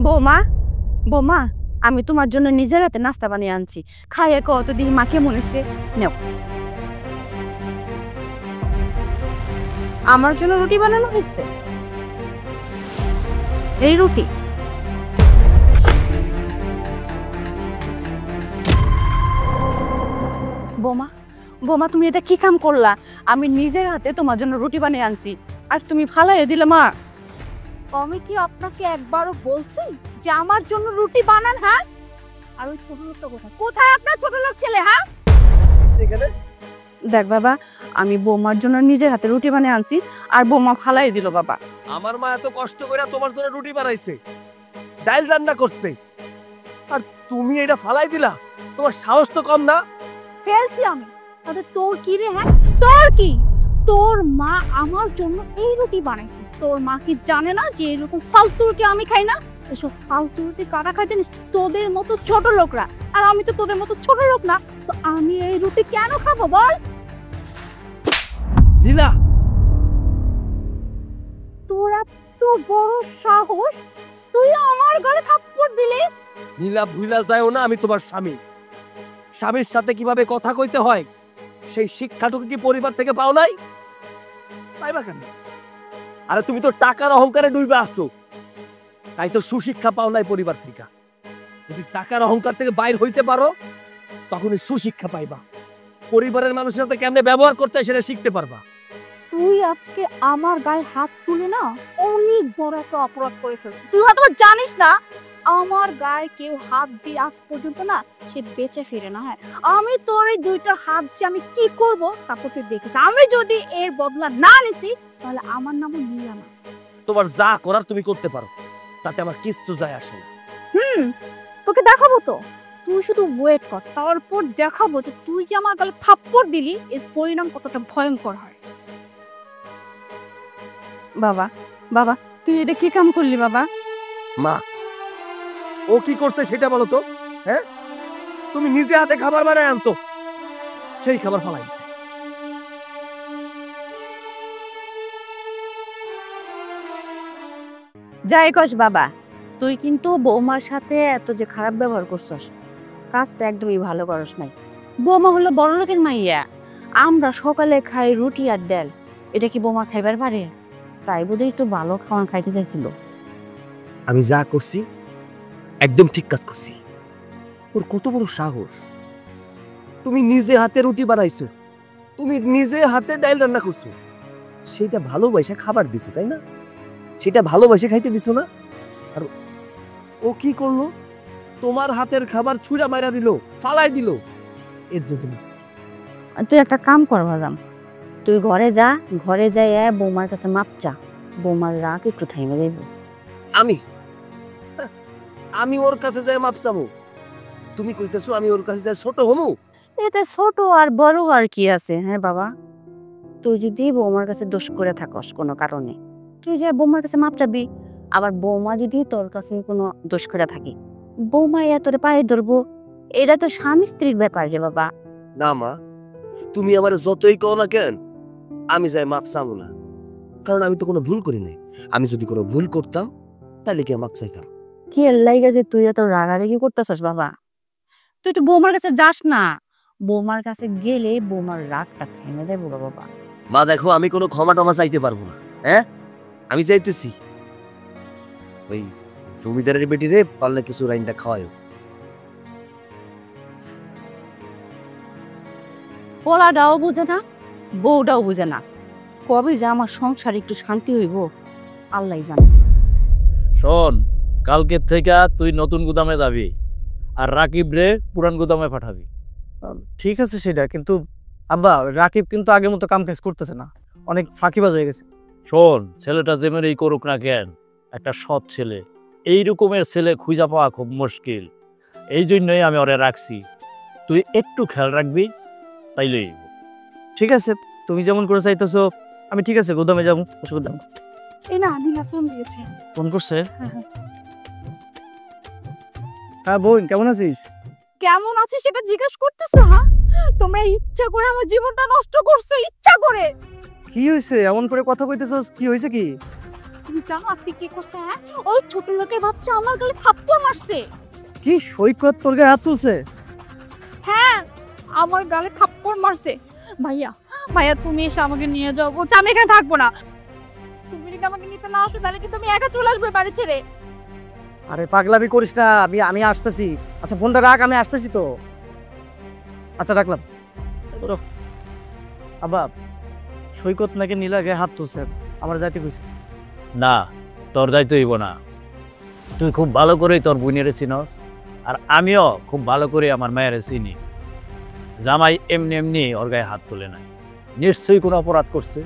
বৌমা, বৌমা, আমি তোমার জন্য নিজের হাতে নাস্তা বানিয়ে আনছি, খাইয়ে কত দিন মা কেমন হয়েছে নেও। আমার জন্য রুটি বানানো হয়েছে, এই রুটি। বৌমা, বৌমা, তুমি এটা কি কাম করলা? আমি নিজের হাতে তোমার জন্য রুটি বানিয়ে আনছি আর তুমি ফালাইয়ে দিলে মা। আমি কি আপনাকে একবারও বলছি যে আমার জন্য রুটি বানান? হ্যাঁ, আর ওই ছোট লোকটা কোথায়? কোথায় আপনার ছোট লোক ছেলে? হ্যাঁ, দেখ বাবা, আমি বৌমার জন্য নিজের হাতে রুটি বানিয়ে আনছি আর বৌমা ফালাই দিল। বাবা, আমার মা এত কষ্ট করে তোমার জন্য রুটি বানাইছে, ডাল রান্না করছে, আর তুমি এটা ফালাই দিলা? তোমার সাহস তো কম না? ফেলছি আমি। তাহলে তোর কি রে? হ্যাঁ, তোর কি? তোর মা আমার জন্য এই রুটি বানাইছে। তোর মা কি জানে না যে এরকম ফালতু রুটি আমি খাই না? এসব ফালতু রুটি কারা খায় জানিস? তোদের মতো ছোট লোকরা। আর আমি তো তোদের মতো ছোট লোক না, তো আমি এই রুটি কেন খাবো বল? লীলা, তোর এত বড় সাহস, তুই আমার গালে থাপ্পড় দিলি? লীলা, ভুলা যায়ও না আমি তোমার স্বামী। স্বামীর সাথে কিভাবে কথা কইতে হয় সেই শিক্ষাটুকু কি পরিবার থেকে পাও নাই? পাইবা কেন? আরে তুমি তো টাকার অহংকারে ডুবে আসছো, তাই তো সুশিক্ষা পাও নাই পরিবার থেকে। যদি টাকার অহংকার থেকে বাইর হইতে পারো তখনই সুশিক্ষা পাইবা। পরিবারের মানুষের সাথে কেমনে ব্যবহার করতে হয় সেটা শিখতে পারবা। তুই আজকে আমার গায়ে হাত তুলে না অনেক বড় একটা অপরাধ করে ফেলছিস। তুই হয়তো জানিস না, আমার গায়ে কেউ হাত দিয়ে আজ পর্যন্ত না সে বেঁচে ফিরে না। হ্যাঁ, আমি তোর এই দুইটা হাত যে আমি কি করব তারপর তুই দেখিস। আমি যদি এর বদলা না নিছি তাহলে আমার নামও নীলা না। তোমার যা করার তুমি করতে পারো, তাতে আমার কিচ্ছু যায় আসে না। তোকে দেখাবো তো, তুই শুধু ওয়েট কর, তারপর দেখাবো যে তুই যে আমার গালে থাপ্পড় দিলি এর পরিণাম কতটা ভয়ঙ্কর হয়। বাবা, বাবা, তুই এটা কি কাম করলি বাবা? মা, ও কি করছে সেটা বলো তো। হ্যাঁ, তুমি নিজে হাতে খাবার বানায় আনছো, সেই খাবার ফালাই দিছে। যাই কস বাবা, তুই কিন্তু বৌমার সাথে এত যে খারাপ ব্যবহার করছস, কাজটা একদমই ভালো করস নাই। বৌমা হলো বড় লোকের মাইয়া, আমরা সকালে খাই রুটি আর ডাল, এটা কি বৌমা খাইবার পারে? তাই বোধহয় একটু ভালো খাওয়ান খাইতে চাইছিল। আমি যা করছি একদম ঠিক কাজ করছি। ওর কত বড় সাহস! তুমি নিজে হাতে রুটি বানাইছো, তুমি নিজে হাতে ডাল রান্না করছো, সেটা ভালোবাসে খাবার দিছো, তাই না? সেটা ভালোবাসে খাইতে দিছো না? আর ও কি করলো? তোমার হাতের খাবার ছুঁড়া মাইরা দিল, ফালাই দিল। এর জন্য তুই একটা কাম কর বাজাম, তুই ঘরে যা, ঘরে যাই বৌমার কাছে মাপ চা, বৌমার রাগ একটু থাইমে দেব। আমি ওর কাছে যাই মাপ চামু? তুমি কইতেছো আমি ওর কাছে যাই ছোট হমু? এতে ছোট আর বড় আর কি আছে? হ্যাঁ বাবা, তুই যদি বৌমার কাছে দোষ করে থাকস কোনো কারণে, তুই যা বৌমার কাছে মাপ চাবি। আবার বৌমা যদি তোর কাছে কোনো দোষ করে থাকে, বৌমা তোরে পায়ে ধরবো। এটা তো স্বামী স্ত্রীর ব্যাপার রে বাবা। না মা, তুমি আমার যতই কও না কেন, আমি যাই মাপ চাবো না, কারণ আমি তো কোনো ভুল করি নাই। আমি যদি কোনো ভুল করতাম তাহলে কি মাপ চাইতাম? কি লাইগা যে তুই এত রাগারাগি করতেছস বাবা? তুই একটু বৌমার কাছে যাস না, বৌমার কাছে গেলে বৌমার রাগটা থেমে দেবো বাবা। মা দেখো, আমি কোনো ক্ষমা টমা চাইতে পারবো না। হ্যাঁ, আমি চাইতেছি ওই জমিদারের বেটি রে পারলে কিছু রাইন্দা খাওয়ায়। পোলাটাও বুঝে না, বউটাও বুঝে না, কবে যে আমার সংসার একটু শান্তি হইব আল্লাহ জানে। শোন, কালকের থেকে তুই নতুন গুদামে যাবি আর রাকিব রে পুরান গুদামে পাঠাবি। ঠিক আছে সেটা, কিন্তু আব্বা রাকিব কিন্তু আগের মতো কাম কাজ করতেছে না, অনেক ফাঁকিবাজ হয়ে গেছে। শোন, ছেলেটা যেমনই করুক না কেন, একটা সৎ ছেলে, এই রকমের ছেলে খুঁজা পাওয়া খুব মুশকিল। এই জন্যই আমি ওরে রাখছি, তুই একটু খেয়াল রাখবি তাইলেই। ঠিক আছে, তুমি যেমন করে চাইতেছো, আমি ঠিক আছে গুদামে যাবো। অসুবিধা নেই। এই না, নীলা ফোন দিয়েছে। ফোন করছে? হ্যাঁ বোন, কেমন আছিস? কেমন আছিস সেটা জিজ্ঞেস করতেছো? হ্যাঁ, তোমরা ইচ্ছা করে আমার জীবনটা নষ্ট করছো, ইচ্ছা করে। কি হয়েছে এমন করে কথা কইতেছস? কি হয়েছে? কি তুমি জানো আজকে কি করছে? হ্যাঁ, ওই ছোট লোকের বাচ্চা আমার গালে থাপ্পড় মারছে। কি সৈকত তোর গায়ে হাত তুলছে? হ্যাঁ, আমার গালে থাপ্পড় মারছে। ভাইয়া, ভাইয়া তুমি এসে আমাকে নিয়ে যাও। বলছে আমি এখানে থাকবো না। তুমি যদি আমাকে নিতে না আসো তাহলে কি তুমি একা চলে আসবে বাড়ি ছেড়ে? আরে পাগলামি করিস না, আমি আসতেছি। আচ্ছা ফোনটা রাখ, আমি আসতেছি তো। আচ্ছা রাখলাম। ধরো। আব্বা, সৈকত নাকি নীলা গায়ে হাত তুলছে, আমার যাইতে কইছে। না, তোর যাইতে হইব না। তুই খুব ভালো করেই তোর বোনের চিনস, আর আমিও খুব ভালো করে আমার মায়ের চিনি। জামাই এমনি এমনি ওর গায়ে হাত তুলে নাই, নিশ্চয়ই কোনো অপরাধ করছে।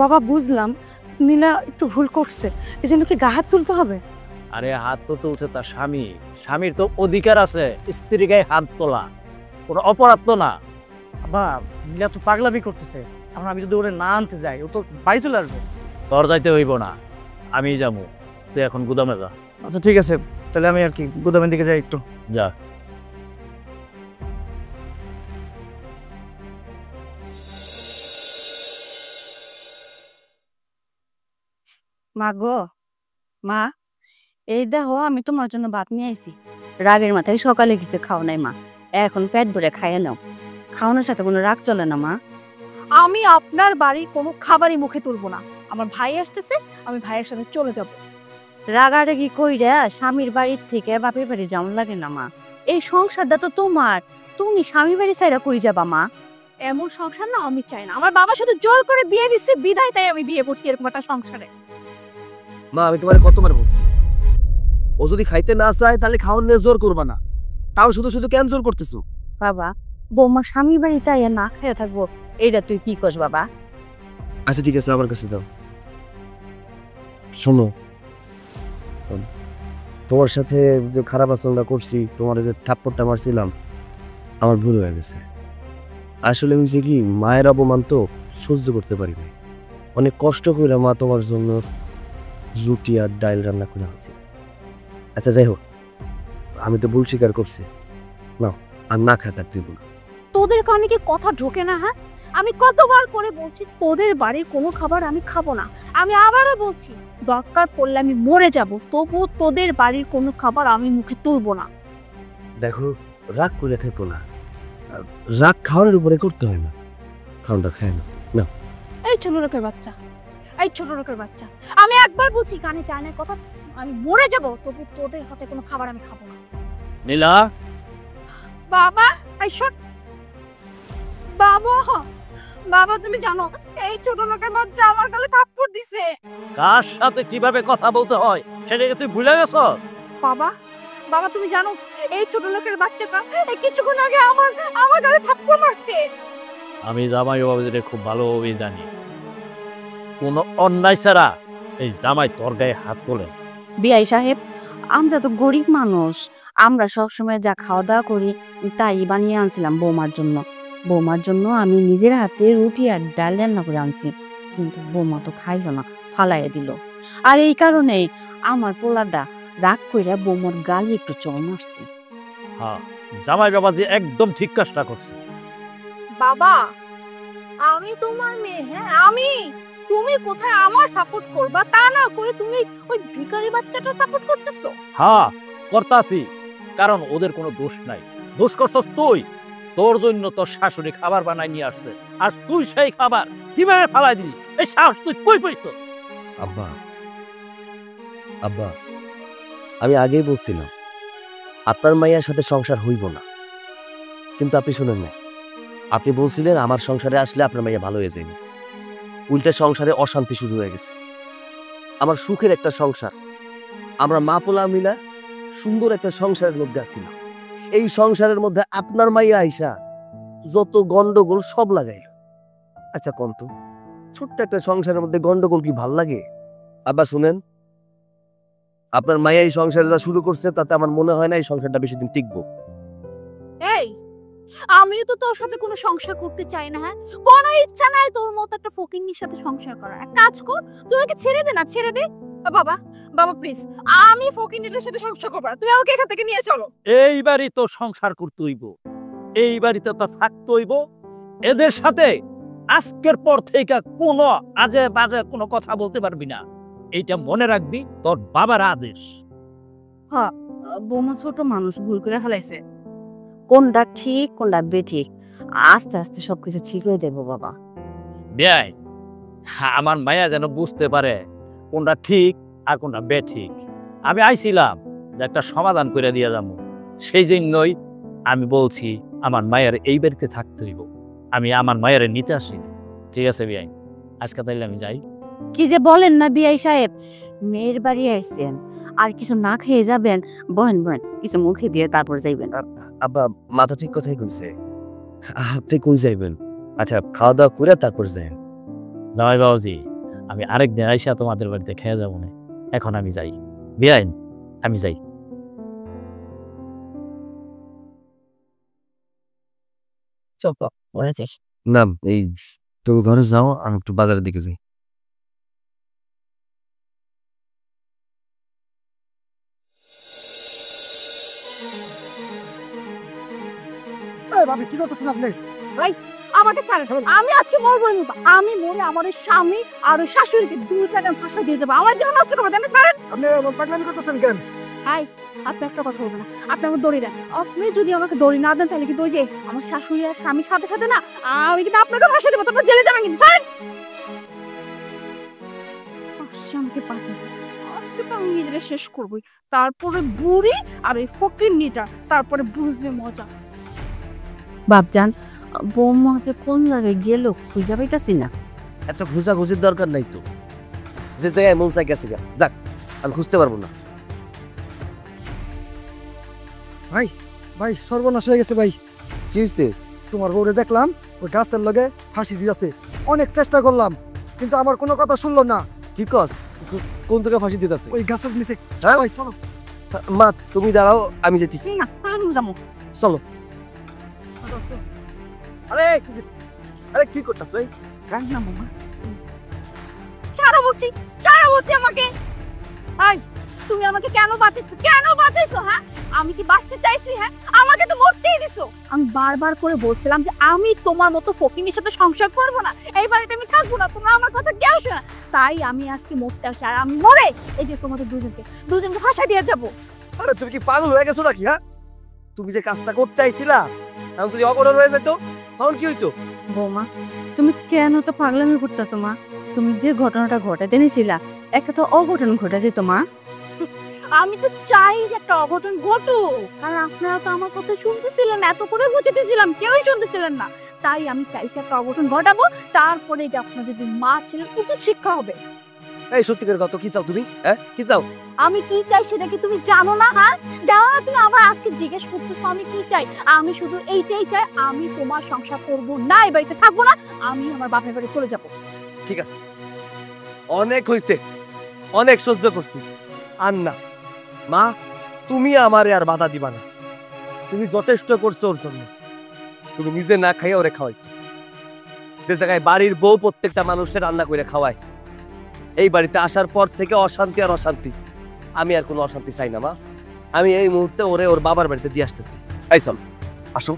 বাবা বুঝলাম নীলা একটু ভুল করছে, এই জন্য কি গা হাত তুলতে হবে? আরে হাত তো তুলছে তার স্বামী, স্বামীর তো অধিকার আছে স্ত্রীর গায়ে হাত তোলা, কোনো অপরাধ তো না। আব্বা, নীলা তো পাগলামি করতেছে। এখন আমি যদি ওরে না আনতে যাই, ও তো বাড়ি চলে আসবে। তোর যাইতে হইব না, আমি যাবো। তুই এখন গুদামে যা। আচ্ছা ঠিক আছে, তাহলে আমি আর কি গুদামের দিকে যাই একটু। যা। মা গো, মা, এই দেখো আমি তোমার জন্য ভাত নিয়ে আইছি। রাগের মাথায় সকালে কিছু খাও নাই মা, এখন পেট ভরে খাইয়ে নাও। খাওয়ানোর সাথে কোনো রাগ চলে না মা। আমি আপনার বাড়ির কোনো খাবারই মুখে তুলবো না। আমার ভাই আসতেছে, আমি ভাইয়ের সাথে চলে যাব। রাগারাগি কইরা স্বামীর বাড়ির থেকে বাপের বাড়ি যেমন লাগে না মা। এই সংসারটা তো তোমার, তুমি স্বামীর বাড়ি ছাইরা কই যাবা মা? এমন সংসার না আমি চাই না। আমার বাবা শুধু জোর করে বিয়ে দিচ্ছে বিধায় তাই আমি বিয়ে করছি এরকম একটা সংসারে। মা আমি তোমার কতবার বলছি, ও যদি খাইতে না চায় তাহলে খাওয়ার নিয়ে জোর করবা না। তাও শুধু শুধু কেন জোর করতেছো? বাবা, বৌমা স্বামীর বাড়িতে আইয়া না খাইয়া থাকবো, এইটা তুই কি কস বাবা? আচ্ছা ঠিক আছে, আমার কাছে দাও। শোনো, তোমার সাথে যে খারাপ আচরণটা করছি, তোমার যে থাপ্পড়টা মারছিলাম, আমার ভুল হয়ে গেছে। আসলে হয়েছে কি, মায়ের অপমান তো সহ্য করতে পারিনি। অনেক কষ্ট করে মা তোমার জন্য রুটি আর ডাল রান্না করে আছি। আচ্ছা যাই হোক, আমি তো ভুল স্বীকার করছি। নাও, আর না খায় থাকতে বলো। তোদের কারণে কি কথা ঢোকে না? হ্যাঁ, আমি কতবার করে বলছি তোদের বাড়ির কোনো খাবার আমি খাবো না। আমি আবারও বলছি, দরকার পড়লে আমি মরে যাব, তবু তোদের বাড়ির কোনো খাবার আমি মুখে তুলবো না। দেখো, রাগ করে থেকো না। রাগ খাওয়ানোর উপরে করতে হয় না। খাওয়াটা খায় না। এই ছোট লোকের বাচ্চা, এই ছোট লোকের বাচ্চা, আমি একবার বলছি কানে চায় না কথা, আমি মরে যাব, তবু তোদের হাতে কোনো খাবার আমি খাবো না। নীলা, বাবা, এই শট। বাবা, বাবা তুমি জানো এই ছোট লোকের বাচ্চা আমার গালে থাপ্পড় দিছে। কার সাথে কিভাবে কথা বলতে হয় সেটাকে তুই ভুলে গেছ? বাবা, বাবা তুমি জানো এই ছোট লোকের বাচ্চাটা এই কিছুক্ষণ আগে আমার গালে থাপ্পড় মারছে। আমি জামাই বাবাজিরে খুব ভালোভাবে জানি, কোনো অন্যায় ছাড়া এই জামাই তোর গায়ে হাত তোলে। বিআই সাহেব, আমরা তো গরিব মানুষ, আমরা সবসময় যা খাওয়া দাওয়া করি তাই বানিয়ে আনছিলাম বৌমার জন্য। বৌমার জন্য আমি নিজের হাতে রুটি আর ডাল রান্না করে আনছি, কিন্তু বৌমা তো খাইল না, ফালাইয়া দিল। আর এই কারণেই আমার পোলাটা রাগ কইরা বৌমার গালে একটু চড় মারছে। হ্যাঁ, জামাই বাবাজি একদম ঠিক কাজটা করছে। বাবা, আমি তোমার মেয়ে, হ্যাঁ আমি, তুমি কোথায় আমার সাপোর্ট করবা তা না করে তুমি ওই ভিখারি বাচ্চাটা সাপোর্ট করতেছো। হ্যাঁ করতাছি, কারণ ওদের কোনো দোষ নাই। দোষ করছস তুই। তোর জন্য তোর শাশুড়ি খাবার বানাই নিয়ে আসছে, আর তুই সেই খাবার কিভাবে ফালাই দিলি? এই সাহস তুই কই পাইছো? আব্বা, আব্বা, আমি আগেই বলছিলাম আপনার মাইয়ার সাথে সংসার হইব না, কিন্তু আপনি শুনেন না। আপনি বলছিলেন আমার সংসারে আসলে আপনার মাইয়া ভালো হয়ে যাবে। উল্টে সংসারে অশান্তি শুরু হয়ে গেছে। আমার সুখের একটা সংসার, আমরা মা পোলা মিলা সুন্দর একটা সংসারের মধ্যে আছিলাম। এই সংসারের মধ্যে আপনার মাইয়া আইসা যত গন্ডগোল সব লাগাইল। আচ্ছা কন্ত, ছোট্ট একটা সংসারের মধ্যে গন্ডগোল কি ভাল লাগে? আব্বা শুনেন, আপনার মাইয়া এই সংসারটা শুরু করছে, তাতে আমার মনে হয় না এই সংসারটা বেশি দিন টিকবো। এই, আমিও তো তোর সাথে কোনো সংসার করতে চাই না। হ্যাঁ, কোনো ইচ্ছা নাই তোর মতো একটা ফকিন্নির সাথে সংসার করার। এক কাজ কর, তুই ওকে ছেড়ে দে না, ছেড়ে দে। বাবা, বাবা প্লিজ, আমি ফকিন্নির সাথে সংসার করব না, তুমি আমাকে এখান থেকে নিয়ে চলো। এই বাড়ি তো সংসার করতে হইব, এই বাড়িতে তো থাকতে হইব। এদের সাথে আজকের পর থেকে কোনো আজে বাজে কোনো কথা বলতে পারবি না। এইটা মনে রাখবি, তোর বাবার আদেশ। বৌমা ছোট মানুষ, ভুল করে ফেলাইছে। কোনটা ঠিক কোনটা বেঠিক আস্তে আস্তে সবকিছু ঠিক হয়ে যাবো বাবা। বেয়াই, আমার মায়া যেন বুঝতে পারে কোনটা ঠিক আর কোনটা বেঠিক। আমি আইছিলাম যে একটা সমাধান করে দিয়ে যাবো, সেই জন্যই আমি বলছি আমার মায়ের এই বাড়িতে থাকতে হইব। আমি আমার মায়ের নিতে আসি। ঠিক আছে বেয়াই, আজকে তাইলে আমি যাই। কি যে বলেন না বিআই সাহেব, মেয়ের বাড়ি আইছেন আর কিছু না খেয়ে যাবেন? বহেন বহেন, কিছু মুখে দিয়ে তারপর যাইবেন। আব্বা মাথা ঠিক কথাই কইছে, আপনি কই যাইবেন? আচ্ছা খাওয়া দাওয়া করে তারপর যাই। জামাই বাবাজি, আমি আরেকদিন আইসা তোমাদের বাড়িতে খেয়ে যাবো না, এখন আমি যাই। বেয়াই, আমি যাই। চল পরে যাই। না এই তুমি ঘরে যাও, আমি একটু বাজারের দিকে যাই। ভাবি কি করতেছেন আপনি? আমাকে ছাড়েন, আমি আজকে মরবো। আমি মরে আমার ওই স্বামী আর ওই শাশুড়িকে 2 টাকা ফাঁসা দিয়ে যাবো। আমার জীবন নষ্ট করবো, তাই ছাড়েন। আপনি পাগলামি করতেছেন কেন? হাই, আপনি একটা কথা বলবেন না, আপনি আমার দড়ি দেন। আপনি যদি আমাকে দড়ি না দেন তাহলে কিন্তু ওই যে আমার শাশুড়ি আর স্বামীর সাথে সাথে না আমি কিন্তু আপনাকে ফাঁসা দেবো, তারপর জেলে যাবেন কিন্তু। ছাড়েন, আমাকে বাঁচাতে আজকে তো আমি নিজেরা শেষ করবোই, তারপরে বুড়ি আর ওই ফকিন্নিটা তারপরে বুঝবে মজা। বাপজান, বৌমা যে কোন জায়গায় গেল খুঁজে পাইতাছি না। এত খোঁজাখুঁজির দরকার নাই তো, যে জায়গায় মন চাই গেছে গা, যাক আমি খুঁজতে পারবো না। ভাই সর্বনাশ হয়ে গেছে ভাই। কি হয়েছে? তোমার বউরে দেখলাম ওই গাছের লগে ফাঁসি দিয়েছে। অনেক চেষ্টা করলাম কিন্তু আমার কোনো কথা শুনলো না। কি কস? কোন জায়গায় ফাঁসি দিতেছে? ওই গাছের নিচে। হ্যাঁ? ভাই চলো মা তুমি দাঁড়াও, আমি যেতেছি। না আমি যাবো। চলো। আরে আরে কি করতেছ? না মামা, ছাড়ো বলছি, ছাড়ো বলছি আমাকে। আই, তুমি আমাকে কেন বাঁচাইছো? কেন বাঁচাইছো? হ্যাঁ, আমি কি বাঁচতে চাইছি? হ্যাঁ, আমাকে তো মরতেই দিছো। আমি বারবার করে বলছিলাম যে আমি তোমার মতো ফকিনীর সাথে সংসার করব না, এই বাড়িতে আমি থাকবো না, তোমরা আমার কথা কেউ শোনা। তাই আমি আজকে মরতে আসি, আর আমি মরে এই যে তোমাদের দুজনকে ফাঁসা দিয়ে যাবো। আরে তুমি কি পাগল হয়ে গেছো নাকি? হ্যাঁ, তুমি যে কাজটা করতে চাইছিলা এখন যদি অঘটন হয়ে যেত তখন কি হইতো? বৌমা, তুমি কেন তো পাগলামি করতেছো মা? তুমি যে ঘটনাটা ঘটাতে নিছিলা একটা তো অঘটন ঘটে যেত মা। আমি তো চাই যে একটা অঘটন ঘটুক, কারণ আপনারা তো আমার কথা শুনতেছিলেন না, এত করে বুঝাতেছিলাম কেউই শুনতেছিলেন না। তাই আমি চাইছি একটা অঘটন ঘটাবো, তারপরে যে আপনাদের যদি মা ছিলেন উচিত শিক্ষা হবে। এই সত্যিকার কথা কি চাও তুমি? হ্যাঁ কি চাও? আমি কি চাই সেটা কি তুমি জানো না? হ্যাঁ, জানো না তুমি আবার আজকে জিজ্ঞেস করতেছো আমি কি চাই? আমি শুধু এইটাই চাই, আমি তোমার সংসার করবো না, এই বাড়িতে থাকবো না, আমি আমার বাপের বাড়ি চলে যাবো। ঠিক আছে, অনেক হয়েছে, অনেক সহ্য করছি। আর না মা, তুমি আমারে আর বাধা দিবা না। তুমি যথেষ্ট করছো ওর জন্য। তুমি নিজে না খাইয়া ওরে খাওয়াইছো। যে জায়গায় বাড়ির বউ প্রত্যেকটা মানুষের রান্না করে খাওয়ায়, এই বাড়িতে আসার পর থেকে অশান্তি আর অশান্তি। আমি আর কোনো অশান্তি চাই না মা। আমি এই মুহূর্তে ওরে ওর বাবার বাড়িতে দিয়ে আসতেছি। এই চল, আসো।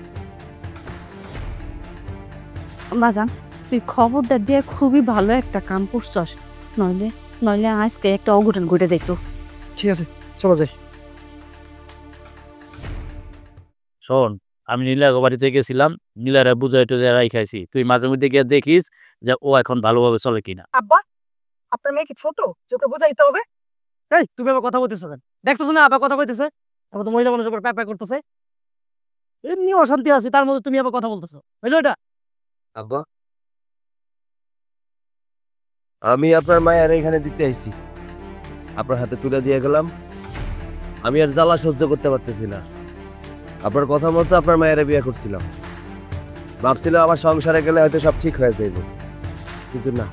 বাজান, তুই খবরটা দিয়ে খুবই ভালো একটা কাম করছস, নইলে নইলে আজকে একটা অঘটন ঘটে যাইতো। ঠিক আছে চলো যাই। শোন, আমি নীলা বাড়িতে গেছিলাম, নীলারা বুঝাই টুজাই রাইখাইছি। তুই মাঝে মধ্যে গিয়ে দেখিস যে ও এখন ভালোভাবে চলে কিনা। আব্বা, আপনার মেয়ে কি ছোট? চোখে বোঝাইতে হবে। এই তুমি আবার কথা বলতেছো কেন? দেখতেছো না আবার কথা কইতেছে? আবার তো মহিলা মানুষের উপর প্যাপ প্যাপ করতেছে। এমনি অশান্তি আছে, তার মধ্যে তুমি আবার কথা বলতেছো, বুঝলো এটা? আব্বা, আমি আপনার মায়ের এখানে দিতে আইছি, আপনার হাতে তুলে দিয়ে গেলাম। আমি আর জ্বালা সহ্য করতে পারতেছি না। আপনার কথা মতো আপনার মায়ের বিয়ে করছিলাম, ভাবছিলাম আমার সংসারে গেলে হয়তো সব ঠিক হয়ে যাইব, কিন্তু না,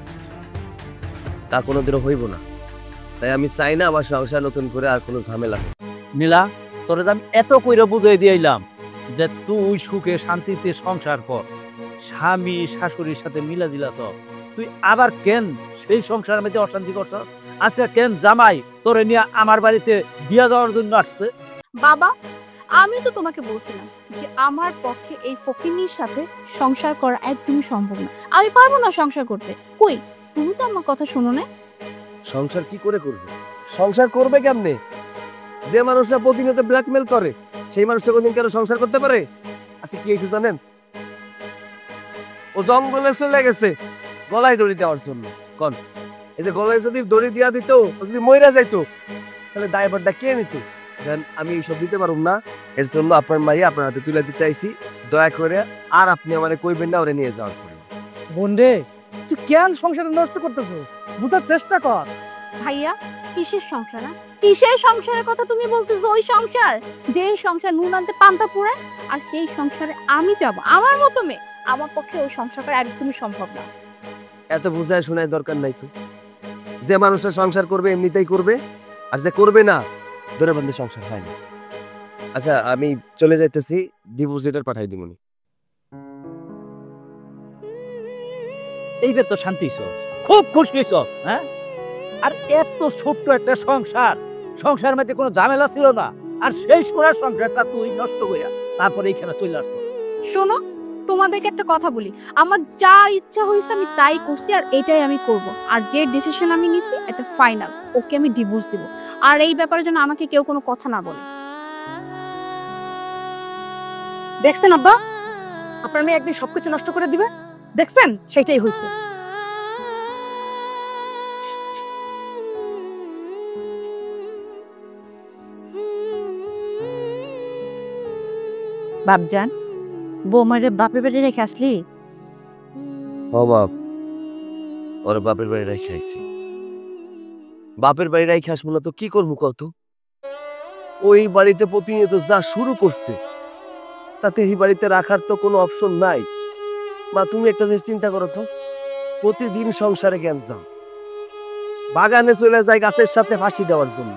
তা কোনোদিনও হইব না। তাই আমি চাই না আমার সংসার নতুন করে আর কোনো ঝামেলা হোক। নীলা, তোরে তো আমি এত কইরা বুঝাই দিয়েইলাম যে তুই সুখে শান্তিতে সংসার কর, স্বামী শাশুড়ির সাথে মিলা জিলা চল। তুই আবার কেন সেই সংসারের মধ্যে অশান্তি করছ? আজকে কেন জামাই তোরে নিয়ে আমার বাড়িতে দিয়া যাওয়ার জন্য আসছে? বাবা, আমি তো তোমাকে বলছিলাম যে আমার পক্ষে এই ফকিন্নির সাথে সংসার করা একদমই সম্ভব না। আমি পারবো না সংসার করতে। কই, তুমি তো আমার কথা শোনো না। সংসার কি করে করবে? সংসার করবে কেমনে? যে মানুষরা প্রতিনিয়ত ব্ল্যাকমেল করে সেই মানুষটা কোনদিন কারো সংসার করতে পারে? আজকে কি হয়েছে জানেন? ও জঙ্গলে চলে গেছে গলায় দড়ি দেওয়ার জন্য। কোন এই যে গলায় যদি দড়ি দিয়া দিত, ও যদি মইরা যাইতো, তাহলে দায়ভারটা কে নিত? দেন আমি এইসব দিতে পারুম না। এর জন্য আপনার মাইয়া আপনার হাতে তুলে দিতে আইছি। দয়া করে আর আপনি আমারে কইবেন না ওরে নিয়ে যাওয়ার জন্য। বোন রে, তুই কেন সংসার নষ্ট করতেছিস? বুঝার চেষ্টা কর। ভাইয়া কিসের সংসার? কিসের সংসারের কথা তুমি বলতেছো? ওই সংসার যে সংসার নুন আনতে পান্তা পুরায়, আর সেই সংসারে আমি যাব আমার মতো মেয়ে? আমার পক্ষে ওই সংসার করা একদমই সম্ভব না। এত বুঝায় শোনায় দরকার নাই তো। যে মানুষের সংসার করবে এমনিতেই করবে, আর যে করবে না ধরে বন্ধে সংসার হয় না। আচ্ছা আমি চলে যাইতেছি, ডিপোজিটার পাঠাই দিমুনি। এইবার তো শান্তি হইছ, খুব খুশি হইছ। হ্যাঁ, আর এত ছোট্ট একটা সংসার, সংসারের মধ্যে কোনো ঝামেলা ছিল না, আর সেই সোনার সংসারটা তুই নষ্ট করিয়া তারপরে এইখানে চলে আসছো। শোনো, তোমাদেরকে একটা কথা বলি, আমার যা ইচ্ছা হয়েছে আমি তাই করছি, আর এটাই আমি করব। আর যে ডিসিশন আমি নিছি এটা ফাইনাল। ওকে আমি ডিভোর্স দিব, আর এই ব্যাপারে যেন আমাকে কেউ কোনো কথা না বলে। দেখছেন আব্বা, আপনার মেয়ে একদিন সবকিছু নষ্ট করে দিবে, দেখছেন? সেটাই হয়েছে। বাপজান, বৌমারে বাপের বাড়ি রেখে আসলি? ও বাপ, ওর বাপের বাড়ি রেখে আইছি। বাপের বাড়ি রেখে আসবো না তো কি করবো কত? ওই বাড়িতে প্রতিনিয়ত যা শুরু করছে, তাতে এই বাড়িতে রাখার তো কোনো অপশন নাই। মা তুমি একটা জিনিস চিন্তা করো তো, প্রতিদিন সংসারে গ্যাঞ্জাম, বাগানে চলে যায় গাছের সাথে ফাঁসি দেওয়ার জন্য।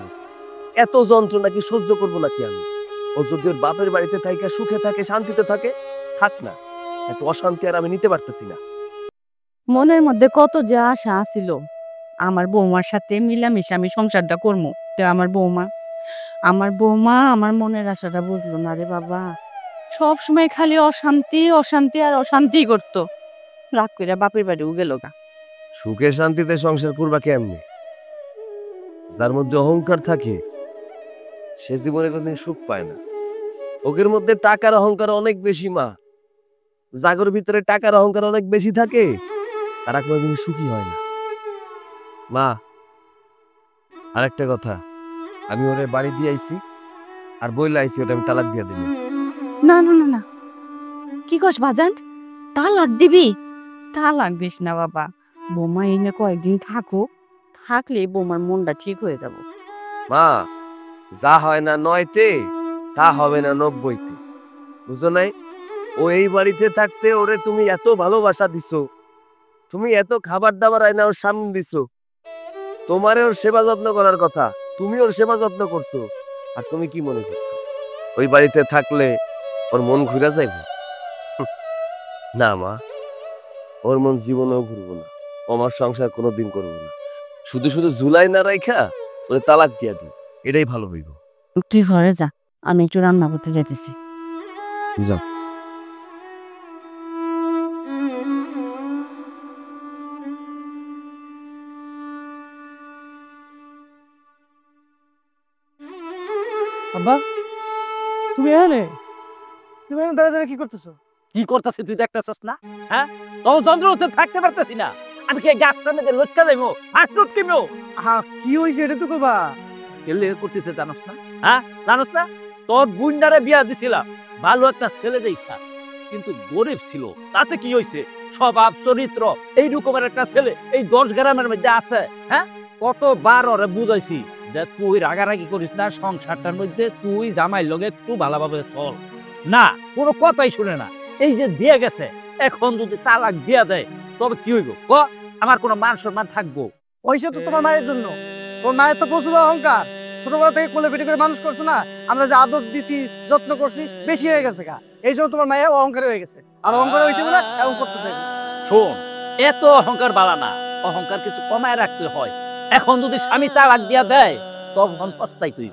এত যন্ত্রণা কি সহ্য করবো নাকি আমি? ও যদি ওর বাপের বাড়িতে থাকে, সুখে থাকে, শান্তিতে থাকে, থাক না। এত অশান্তি আর আমি নিতে পারতেছি না। মনের মধ্যে কত যে আশা ছিল আমার বৌমার সাথে মিলামিশে আমি সংসারটা করবো। তো আমার বৌমা আমার মনের আশাটা বুঝলো না রে বাবা। সব সময় খালি অশান্তি অশান্তি আর অশান্তি করতো। রাগ কইরা বাপের বাড়িও গেল গা। সুখে শান্তিতে সংসার করবা কেমনে? যার মধ্যে অহংকার থাকে সে জীবনে কোনদিন সুখ পায় না। ওকের মধ্যে টাকার অহংকার অনেক বেশি মা। জাগর ভিতরে টাকার অহংকার অনেক বেশি থাকে, তারা কোনোদিন সুখী হয় না। মা আরেকটা কথা, আমি ওরে বাড়ি দিয়ে আইছি, আর বইলে আইছি ওটা আমি তালাক দিয়ে দিবি। না না না না, কি কস বাজান? তালাক দিবি? তালাক দিস না বাবা। বৌমা এনে কয়েকদিন থাকুক, থাকলে বৌমার মনটা ঠিক হয়ে যাব। মা যা হয় না 9তে তা হবে না 90তে, বুঝো নাই? ও এই বাড়িতে থাকতে ওরে তুমি এত ভালোবাসা দিছো, তুমি এত খাবার দাবার আইনা ওর সামনে দিছো, তোমারে ওর সেবা যত্ন করার কথা, তুমি ওর সেবা যত্ন করছো, আর তুমি কি মনে করছো ওই বাড়িতে থাকলে ওর মন ঘুরে যাইব? না মা, ওর মন জীবনেও ঘুরবো না। ও আমার সংসার কোনোদিন করবো না। শুধু শুধু ঝুলাই না রাইখা ওরে তালাক দিয়া দিই, এটাই ভালো হইব। তুই ঘরে যা, আমি একটু রান্না করতে যাইতেছি। যাও। আব্বা, তুমি এখানে দাঁড়া দাঁড়া কি করতেছো? কি করতেছিস তুই দেখতেছস না? হ্যাঁ, তোর যন্ত্র হতে থাকতে পারতেছি না। আমি কি গাছটার মধ্যে লটকা যাইবো, হাত লটকিমো? কি হয়েছে এটা তো কবা। কেলে করতেছে জানোস না? হ্যাঁ, জানোস না? তোর বুন্ডারে বিয়া দিছিলাম ভালো একটা ছেলে দেখা, কিন্তু গরিব ছিল। তাতে কি হয়েছে? স্বভাব চরিত্র এইরকমের একটা ছেলে এই 10 গ্রামের মধ্যে আছে। হ্যাঁ, কতবার ওরে বুঝাইছি যে তুই রাগারাগি করিস না, সংসারটার মধ্যে তুই জামাই লগে একটু ভালোভাবে চল। না, কোনো কথাই শুনে না। এই যে দিয়ে গেছে, এখন যদি তালাক দিয়া দেয় তবে কি হইব? আমার কোনো মান সম্মান থাকবো? হয়েছে তো তোমার মায়ের জন্য। তোর মায়ের তো প্রচুর অহংকার। ছোটবেলা থেকে কোলে পিঠে করে মানুষ করছো না, আমরা যে আদর দিচ্ছি, যত্ন করছি, বেশি হয়ে গেছে গা। এই জন্য তোমার মায়ের অহংকারী হয়ে গেছে, আর অহংকার হয়েছে বলে এমন করতেছে। শোন, এত অহংকার বাড়া না, অহংকার কিছু কমায় রাখতে হয়। এখন যদি স্বামী তালাক দিয়া দেয় তখন পস্তাই তুই।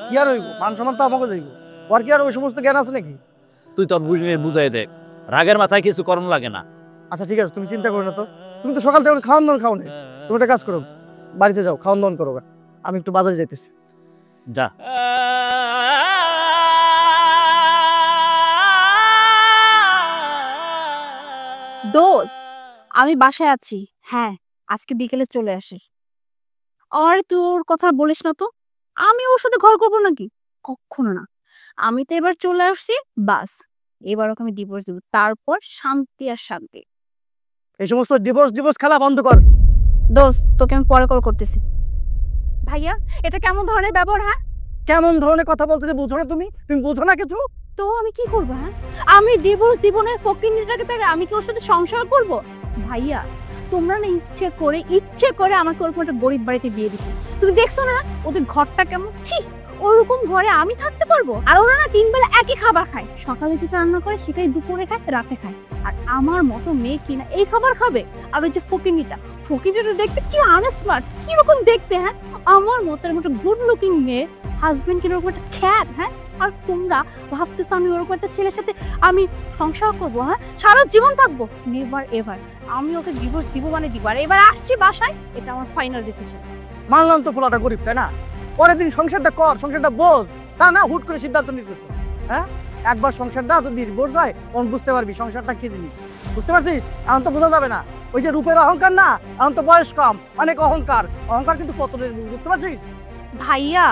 কি আর হইব? মান সম্মান তো আমাকে যাইব। ওর কি আর ওই সমস্ত জ্ঞান আছে নাকি? তুই তোর বুঝিয়ে বুঝাই দেখ, রাগের মাথায় কিছু করানো লাগে না। আচ্ছা ঠিক আছে, তুমি চিন্তা করো না তো। তুমি তো সকাল থেকে খাওয়ান দাওয়ান খাও না। তুমি একটা কাজ করো, বাড়িতে যাও, খাওয়ান দাওয়ান করো, আমি একটু বাজারে যেতেছি। যা। দোস্ত, আমি বাসায় আছি। হ্যাঁ, আজকে বিকেলে চলে আসিস। আর তোর কথা বলিস না তো, আমি ওর সাথে ঘর করবো নাকি? কখনো না। আমি তো এবার চলে আসছি, বাস এবার ওকে আমি ডিভোর্স দেবো, তারপর শান্তি আর শান্তি। এই সমস্ত ডিভোর্স খেলা বন্ধ কর। দোস্ত, তোকে আমি পরে কল করতেছি। ভাইয়া, এটা কেমন ধরনের ব্যবহার? হ্যাঁ, কেমন ধরনের কথা বলতে বুঝো না তুমি বুঝো না কিছু? তো আমি কি করবো? হ্যাঁ, আমি ডিভোর্স দিব না, ফকিনিটাকে তাকে আমি কি ওর সাথে সংসার করব? ভাইয়া, তোমরা না ইচ্ছে করে আমাকে ওরকম একটা গরিব বাড়িতে বিয়ে দিছে। তুমি দেখছো না ওদের ঘরটা কেমন? ছি, ওরকম ঘরে আমি থাকতে পারবো? আর ওরা না 3 বেলা একই খাবার খায়, সকালে যেটা রান্না করে সেটাই দুপুরে খায়, রাতে খায়। আর আমার মতো মেয়ে কিনা এই খাবার খাবে? আর ওই যে ফকিনিটা দেখতে কি আনস্মার্ট, কিরকম দেখতে। হ্যাঁ, আমার মতো গুড লুকিং মেয়ে হাজবেন্ড কিরকম একটা খ্যাত। হ্যাঁ, আর তোমরা ভাবতেছো আমি ওরকম একটা ছেলের সাথে আমি সংসার করবো? হ্যাঁ, সারা জীবন থাকবো? Never ever. আমি ওকে ডিভোর্স দিব মানে দিব। আর এবার আসছি বাসায়, এটা আমার ফাইনাল ডিসিশন। মানলাম তো পোলাটা গরিব, তাই না? পরের দিন সংসারটা কর, সংসারটা বোঝ। না হুট করে সিদ্ধান্ত নিতেছ। হ্যাঁ, একবার সংসারটা যদি বোঝ হয় তখন বুঝতে পারবি সংসারটা কি জিনিস। বুঝতে পারছিস? এখন তো বোঝা যাবে না। ওই যে রূপের অহংকার না, এখন তো বয়স কম, অনেক অহংকার কিন্তু পতনের। বুঝতে পারছিস? ভাইয়া,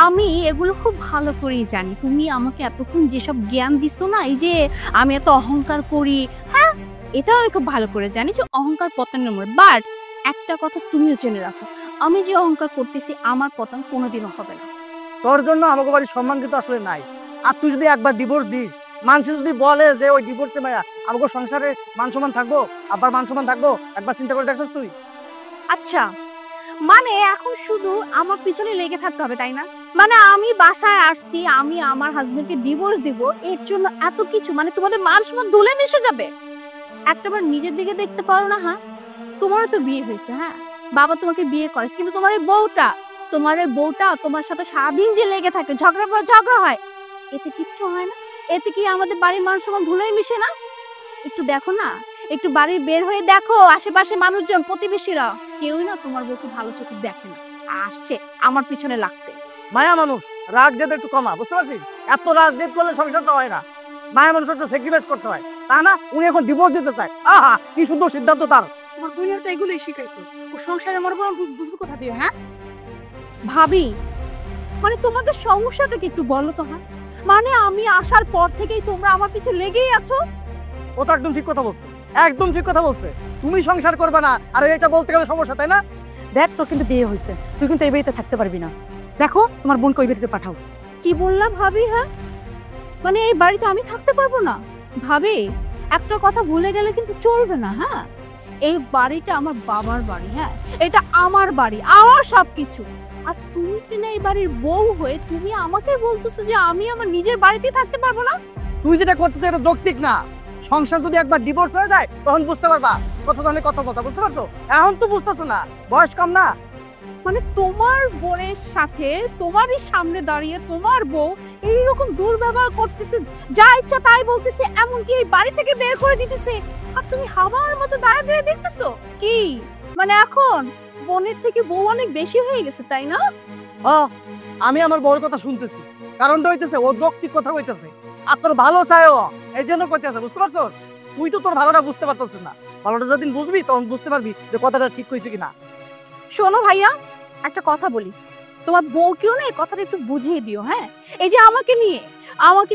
আমি এগুলো খুব ভালো করেই জানি। তুমি আমাকে এতক্ষণ যেসব জ্ঞান দিছো না, এই যে আমি এত অহংকার করি, হ্যাঁ, এটাও আমি খুব ভালো করে জানি যে অহংকার পতনের মূল। বাট একটা কথা তুমিও জেনে রাখো, আমি যে অহংকার করতেছি আমার পতন কোনোদিনও হবে না। তোর জন্য আমাকে বাড়ির সম্মান কিন্তু আসলে নাই। আর তুই যদি একবার ডিভোর্স দিস, মানুষ যদি বলে যে ওই ডিভোর্সে মায়া আমাকে সংসারে মান সম্মান থাকবো, আবার মান সম্মান থাকবো, একবার চিন্তা করে দেখছিস তুই? আচ্ছা, মানে এখন শুধু আমার পিছনে লেগে থাকতে হবে, তাই না? মানে আমি বাসায় আসছি, আমি আমার হাজবেন্ডকে ডিভোর্স দিব, এর জন্য এত কিছু, মানে তোমাদের মান সম্মান ধুলে মিশে যাবে? একটাবার নিজের দিকে দেখতে পারো না? হ্যাঁ, তোমারও তো বিয়ে হয়েছে, হ্যাঁ, বাবা তোমাকে বিয়ে করেছে, কিন্তু তোমার এই বউটা তোমার সাথে সারাদিন যে লেগে থাকে, ঝগড়ার পর ঝগড়া হয়, এতে কিচ্ছু হয় না? এতে কি আমাদের বাড়ির মান সম্মান ধুলোয় মিশে না? একটু দেখো না, একটু বাড়ির বের হয়ে দেখো, আশেপাশে মানুষজন, প্রতিবেশীরা কেউই না তোমার বউকে ভালো চোখে দেখে না, আসছে আমার পিছনে লাগতে। মায়া মানুষ, রাগ জেদ একটু কমা। বুঝতে পারছিস? এত রাগ জেদ করলে সংসারটা হয় না। মায়া মানুষ একটু স্যাক্রিফাইস করতে হয়, তা না? উনি এখন ডিভোর্স দিতে চায়। আহা, কি সুন্দর সিদ্ধান্ত তার। তোমার বোনের তো এগুলোই শিখাইছো, ও সংসারে মরবো না, বুঝবো কোথা দিয়ে? হ্যাঁ, ভাবি, মানে তোমাদের সমস্যাটা কি একটু বলো তো? হ্যাঁ, মানে আমি আসার পর থেকেই তোমরা আমার পিছে লেগেই আছো। ও তো একদম ঠিক কথা বলছে, একদম ঠিক কথা বলছে। তুমি সংসার করবে না, আর এটা বলতে গেলে সমস্যা, তাই না? দেখ তোর কিন্তু বিয়ে হয়েছে, তুই কিন্তু এই বাড়িতে থাকতে পারবি না। দেখো তোমার বোনকে ওই বাড়িতে পাঠাও। কি বললাম ভাবি? হ্যাঁ, মানে এই বাড়িতে আমি থাকতে পারবো না? ভাবি, একটা কথা ভুলে গেলে কিন্তু চলবে না। হ্যাঁ, এই বাড়িটা আমার বাবার বাড়ি। হ্যাঁ, এটা আমার বাড়ি, আমার সবকিছু। আর তুমি কিনা এই বাড়ির বউ হয়ে তুমি আমাকে বলতেছো যে আমি আমার নিজের বাড়িতে থাকতে পারবো না? তুই যেটা করতেছ এটা যৌক্তিক না। সংসার যদি একবার ডিভোর্স হয়ে যায় তখন বুঝতে পারবা কত ধরনের কত কথা। বুঝতে পারছো? এখন তো বুঝতেছো না, বয়স কম না। মানে তোমার বোনের সাথে তোমারই সামনে দাঁড়িয়ে তোমার বউ এইরকম দুর্ব্যবহার করতেছে, যা ইচ্ছা তাই বলতেছে, এমনকি এই বাড়ি থেকে বের করে দিতেছে, আর তুমি হাওয়ার মতো দাঁড়িয়ে দেখতেছো? কি মানে এখন বোনের থেকে বউ অনেক বেশি হয়ে গেছে, তাই না? আমি আমার বউর কথা শুনতেছি, কারণটা হইতেছে ও যৌক্তিক কথা কইতেছে, আর তোর ভালো চায় ও, এই জন্য কইতেছে। বুঝতে পারছো? তুই তো তোর ভালোটা বুঝতে পারতেছিস না। ভালোটা যেদিন বুঝবি তখন বুঝতে পারবি যে কথাটা ঠিক কইছে কিনা। শোনো ভাইয়া, একটা কথা বলি, তোমার বউকেও না এই কথাটা একটু বুঝিয়ে দিও। হ্যাঁ, এই যে আমাকে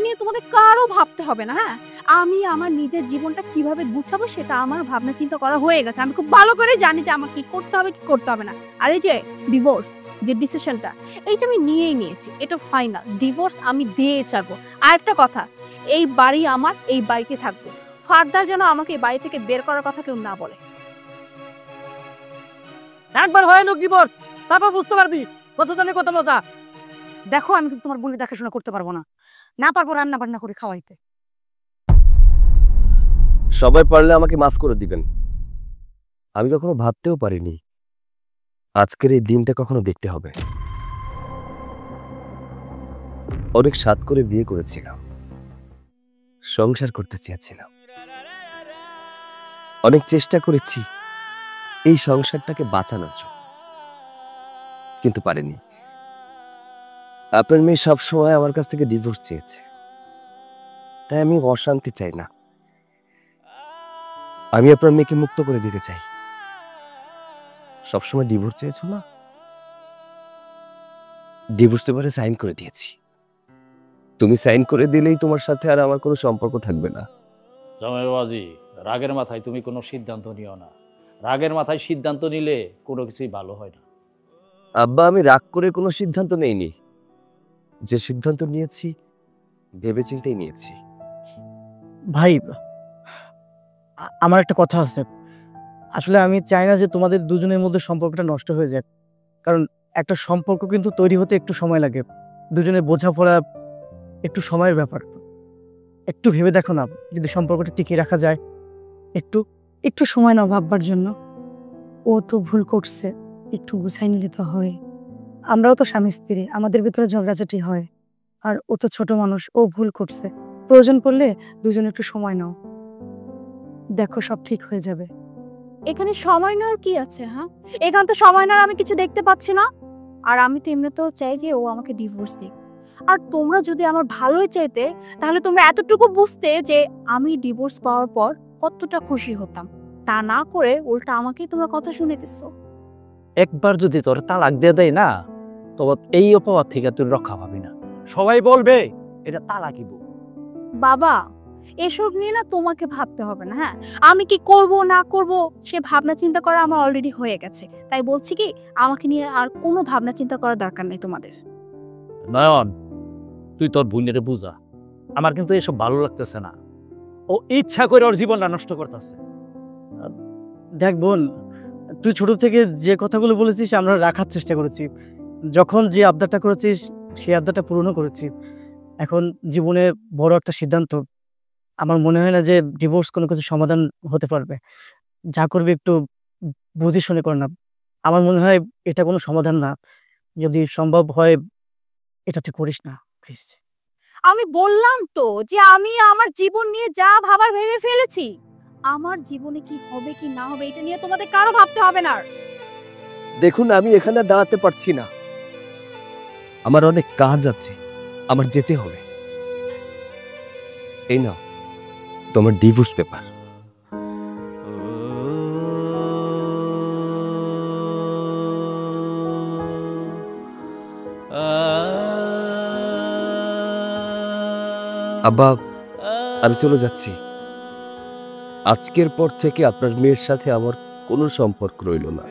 নিয়ে তোমাদের কারো ভাবতে হবে না। হ্যাঁ, আমি আমার নিজের জীবনটা কিভাবে গুছাবো সেটা আমার ভাবনা চিন্তা করা হয়ে গেছে। আমি খুব ভালো করে জানি যে আমার কি করতে হবে কি করতে হবে না। আর এই যে ডিভোর্স যে ডিসিশনটা, এইটা আমি নিয়েই নিয়েছি, এটা ফাইনাল। ডিভোর্স আমি দিয়ে ছাড়বো। আর একটা কথা, এই বাড়ি আমার, এই বাড়িতে থাকবো। ফার্দার যেন আমাকে এই বাড়ি থেকে বের করার কথা কেউ না বলে। একবার হয় না ডিভোর্স, তারপর বুঝতে পারবি কত জানি কত মজা। দেখো আমি কিন্তু তোমার বোনের দেখাশোনা করতে পারবো না, না পারবো রান্না বান্না করে খাওয়াইতে। সবাই পারলে আমাকে মাফ করে দিবেন। আমি কখনো ভাবতেও পারিনি আজকের এই দিনটা কখনো দেখতে হবে। অনেক স্বাদ করে বিয়ে করেছিলাম, সংসার করতে চেয়েছিলাম, অনেক চেষ্টা করেছি এই সংসারটাকে বাঁচানোর জন্য, কিন্তু পারেনি। আপনার মেয়ে সবসময় আমার কাছ থেকে ডিভোর্স চেয়েছে, তাই আমি অশান্তি চাই না। আমি আপনার মেয়েকে মুক্ত করে দিতে চাই। সবসময় ডিভোর্স চেয়েছো না, ডিভোর্স পেপারে সাইন করে দিয়েছি। তুমি সাইন করে দিলেই তোমার সাথে আর আমার কোনো সম্পর্ক থাকবে না। জামাই বাবাজি, রাগের মাথায় তুমি কোনো সিদ্ধান্ত নিও না। রাগের মাথায় সিদ্ধান্ত নিলে কোনো কিছুই ভালো হয় না। আব্বা, আমি রাগ করে কোনো সিদ্ধান্ত নেইনি। যে সিদ্ধান্ত নিয়েছি ভেবে চিন্তেই নিয়েছি। ভাই, আমার একটা কথা আছে। আসলে আমি চাই না যে তোমাদের দুজনের মধ্যে সম্পর্কটা নষ্ট হয়ে যায়, কারণ একটা সম্পর্ক কিন্তু তৈরি হতে একটু সময় লাগে। দুজনের বোঝাপড়া একটু সময়ের ব্যাপার। একটু ভেবে দেখো না, যদি সম্পর্কটা টিকিয়ে রাখা যায়। একটু একটু সময় নাও ভাববার জন্য। ও তো ভুল করছে, একটু গুছাই নিলে তো হয়। আমরাও তো স্বামী স্ত্রী, আমাদের ভিতরে ঝগড়াঝাটি হয়। আর ও তো ছোট মানুষ, ও ভুল করছে। প্রয়োজন পড়লে দুজনে একটু সময় নাও, দেখো সব ঠিক হয়ে যাবে। এখানে সময় নেওয়ার কি আছে? হ্যাঁ, এখানে তো সময় নেওয়ার আমি কিছু দেখতে পাচ্ছি না। আর আমি তো এমনিতেও চাই যে ও আমাকে ডিভোর্স দিক। আর তোমরা যদি আমার ভালোই চাইতে, তাহলে তোমরা এতটুকু বুঝতে যে আমি ডিভোর্স পাওয়ার পর কতটা খুশি হতাম। তা না করে উল্টা আমাকেই তোমরা কথা শুনেতেছো। একবার যদি তোর তালাক দিয়ে দেয় না, তবে এই অপবাদ থেকে তুই রক্ষা পাবি না। সবাই বলবে এটা তালাকি বউ। বাবা, এসব নিয়ে না তোমাকে ভাবতে হবে না। হ্যাঁ, আমি কি করব না করব সে ভাবনা চিন্তা করা আমার অলরেডি হয়ে গেছে। তাই বলছি কি, আমাকে নিয়ে আর কোনো ভাবনা চিন্তা করার দরকার নেই তোমাদের। নয়ন, তুই তোর বোনের বুঝা। আমার কিন্তু এসব ভালো লাগতেছে না। ও ইচ্ছা করে ওর জীবনটা নষ্ট করতেছে। দেখ বোন, তুই ছোট থেকে যে কথাগুলো বলেছিস আমরা রাখার চেষ্টা করেছি। যখন যে আবদারটা করেছিস সেই আবদারটা পূরণও করেছি। এখন জীবনে বড় একটা সিদ্ধান্ত, আমার মনে হয় না যে ডিভোর্স কোনো কিছু সমাধান হতে পারবে। যা করবে একটু বুঝে শুনে কর না। আমার মনে হয় এটা কোনো সমাধান না। যদি সম্ভব হয় এটা তুই করিস না প্লিজ। আমি বললাম তো যে আমি আমার জীবন নিয়ে যা ভাবার ভেবে ফেলেছি। আমার জীবনে কি হবে কি না হবে এটা নিয়ে তোমাদের কারো ভাবতে হবে না আর। দেখুন, আমি এখানে দাঁড়াতে পারছি না, আমার অনেক কাজ আছে, আমার যেতে হবে। এই নাও তোমার ডিভোর্স পেপার। আব্বা, আমি চলে যাচ্ছি। আজকের পর থেকে আপনার মেয়ের সাথে আমার কোনো সম্পর্ক রইল না।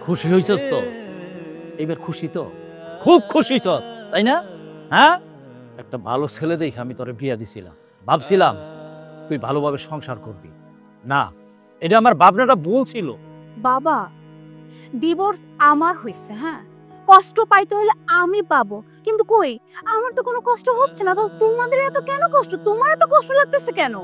খুশি হইছস তো? এবার খুশি তো? খুব খুশি হইছ, তাই না? হ্যাঁ, একটা ভালো ছেলে দেখে আমি তোরে বিয়া দিছিলাম। ভাবছিলাম তুই ভালোভাবে সংসার করবি। না, এটা আমার ভাবনাটা ভুল ছিল। বাবা, ডিভোর্স আমার হইছে। হ্যাঁ, কষ্ট পাইতে হলে আমি পাবো, কিন্তু কই, আমার তো কোনো কষ্ট হচ্ছে না। তো তোমাদের এত কেন কষ্ট? তোমার এত কষ্ট লাগতেছে কেন?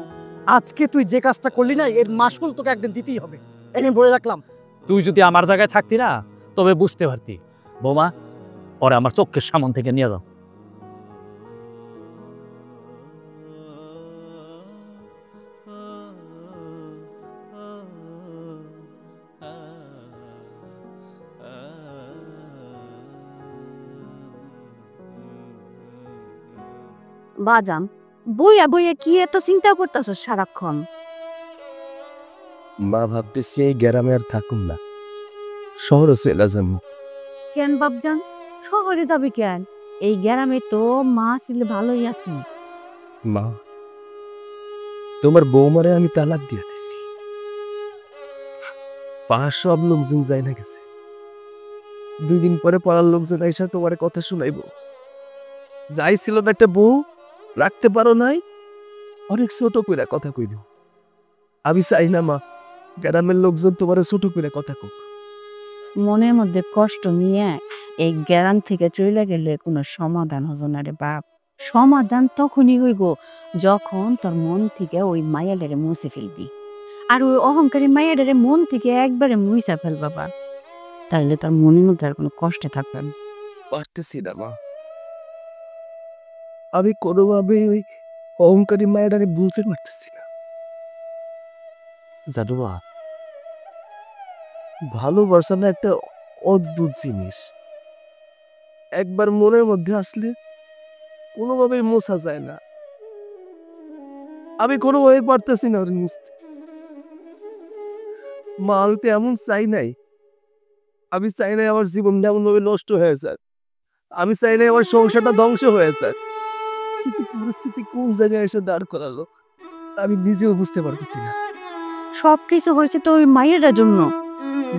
আজকে তুই যে কাজটা করলি না, এর মাসুল তোকে একদিন দিতেই হবে। এনে বলে রাখলাম। তুই যদি আমার জায়গায় থাকতি না, তবে বুঝতে পারতি। বৌমা, ওরে আমার চোখের সামন থেকে নিয়ে যাও। বাজান, বইয়া বইয়া কি এত চিন্তা করতেছ সারাক্ষণ? মা, ভাবতেছি এই গ্রামে আর থাকুন না, শহরে চলে যাবো। কেন বাপজান, শহরে যাবে কেন? এই গ্রামে তো মা ছিল ভালোই আছি। মা, তোমার বৌমারে আমি তালাক দিয়ে দিছি। পাড়ার সব লোকজন যাই না গেছে, 2 দিন পরে পাড়ার লোকজন আইসা তোমার কথা শুনাইব। যাই ছিল না একটা বউ, রাখতে পারো নাই, অনেক ছোট কইরা কথা কইল। আমি চাই না মা, গ্রামের লোকজন তোমার ছোট কইরা কথা কোক। মনের মধ্যে কষ্ট নিয়ে এই গ্রাম থেকে চলে গেলে কোনো সমাধান হবে না রে বাপ। সমাধান তখনই হইব যখন তোর মন থেকে ওই মায়াডারে মুছে ফেলবি। আর ওই অহংকারী মায়াডারে মন থেকে একবারে মুইসা ফেল বাবা, তাহলে তোর মনের মধ্যে আর কোনো কষ্ট থাকবে না। পারতেছি না মা, আমি কোনোভাবে ওই অহংকারী মায়ের ভুলতে পারতেছি না। জানো মা, ভালোবাসা না একটা অদ্ভুত জিনিস। একবার মনের মধ্যে আসলে কোনোভাবেই মোছা যায় না। আমি কোনোভাবে পারতেছি না ওর মুছতে। মা, আমি তো এমন চাই নাই। আমি চাই নাই আমার জীবনটা এমন ভাবে নষ্ট হয়ে যায়। আমি চাই নাই আমার সংসারটা ধ্বংস হয়ে যায়। কিন্তু পরিস্থিতি কোন জায়গায় এসে দাঁড় করালো আমি নিজেও বুঝতে পারতেছি না। সবকিছু হয়েছে তো ওই মায়ের জন্য।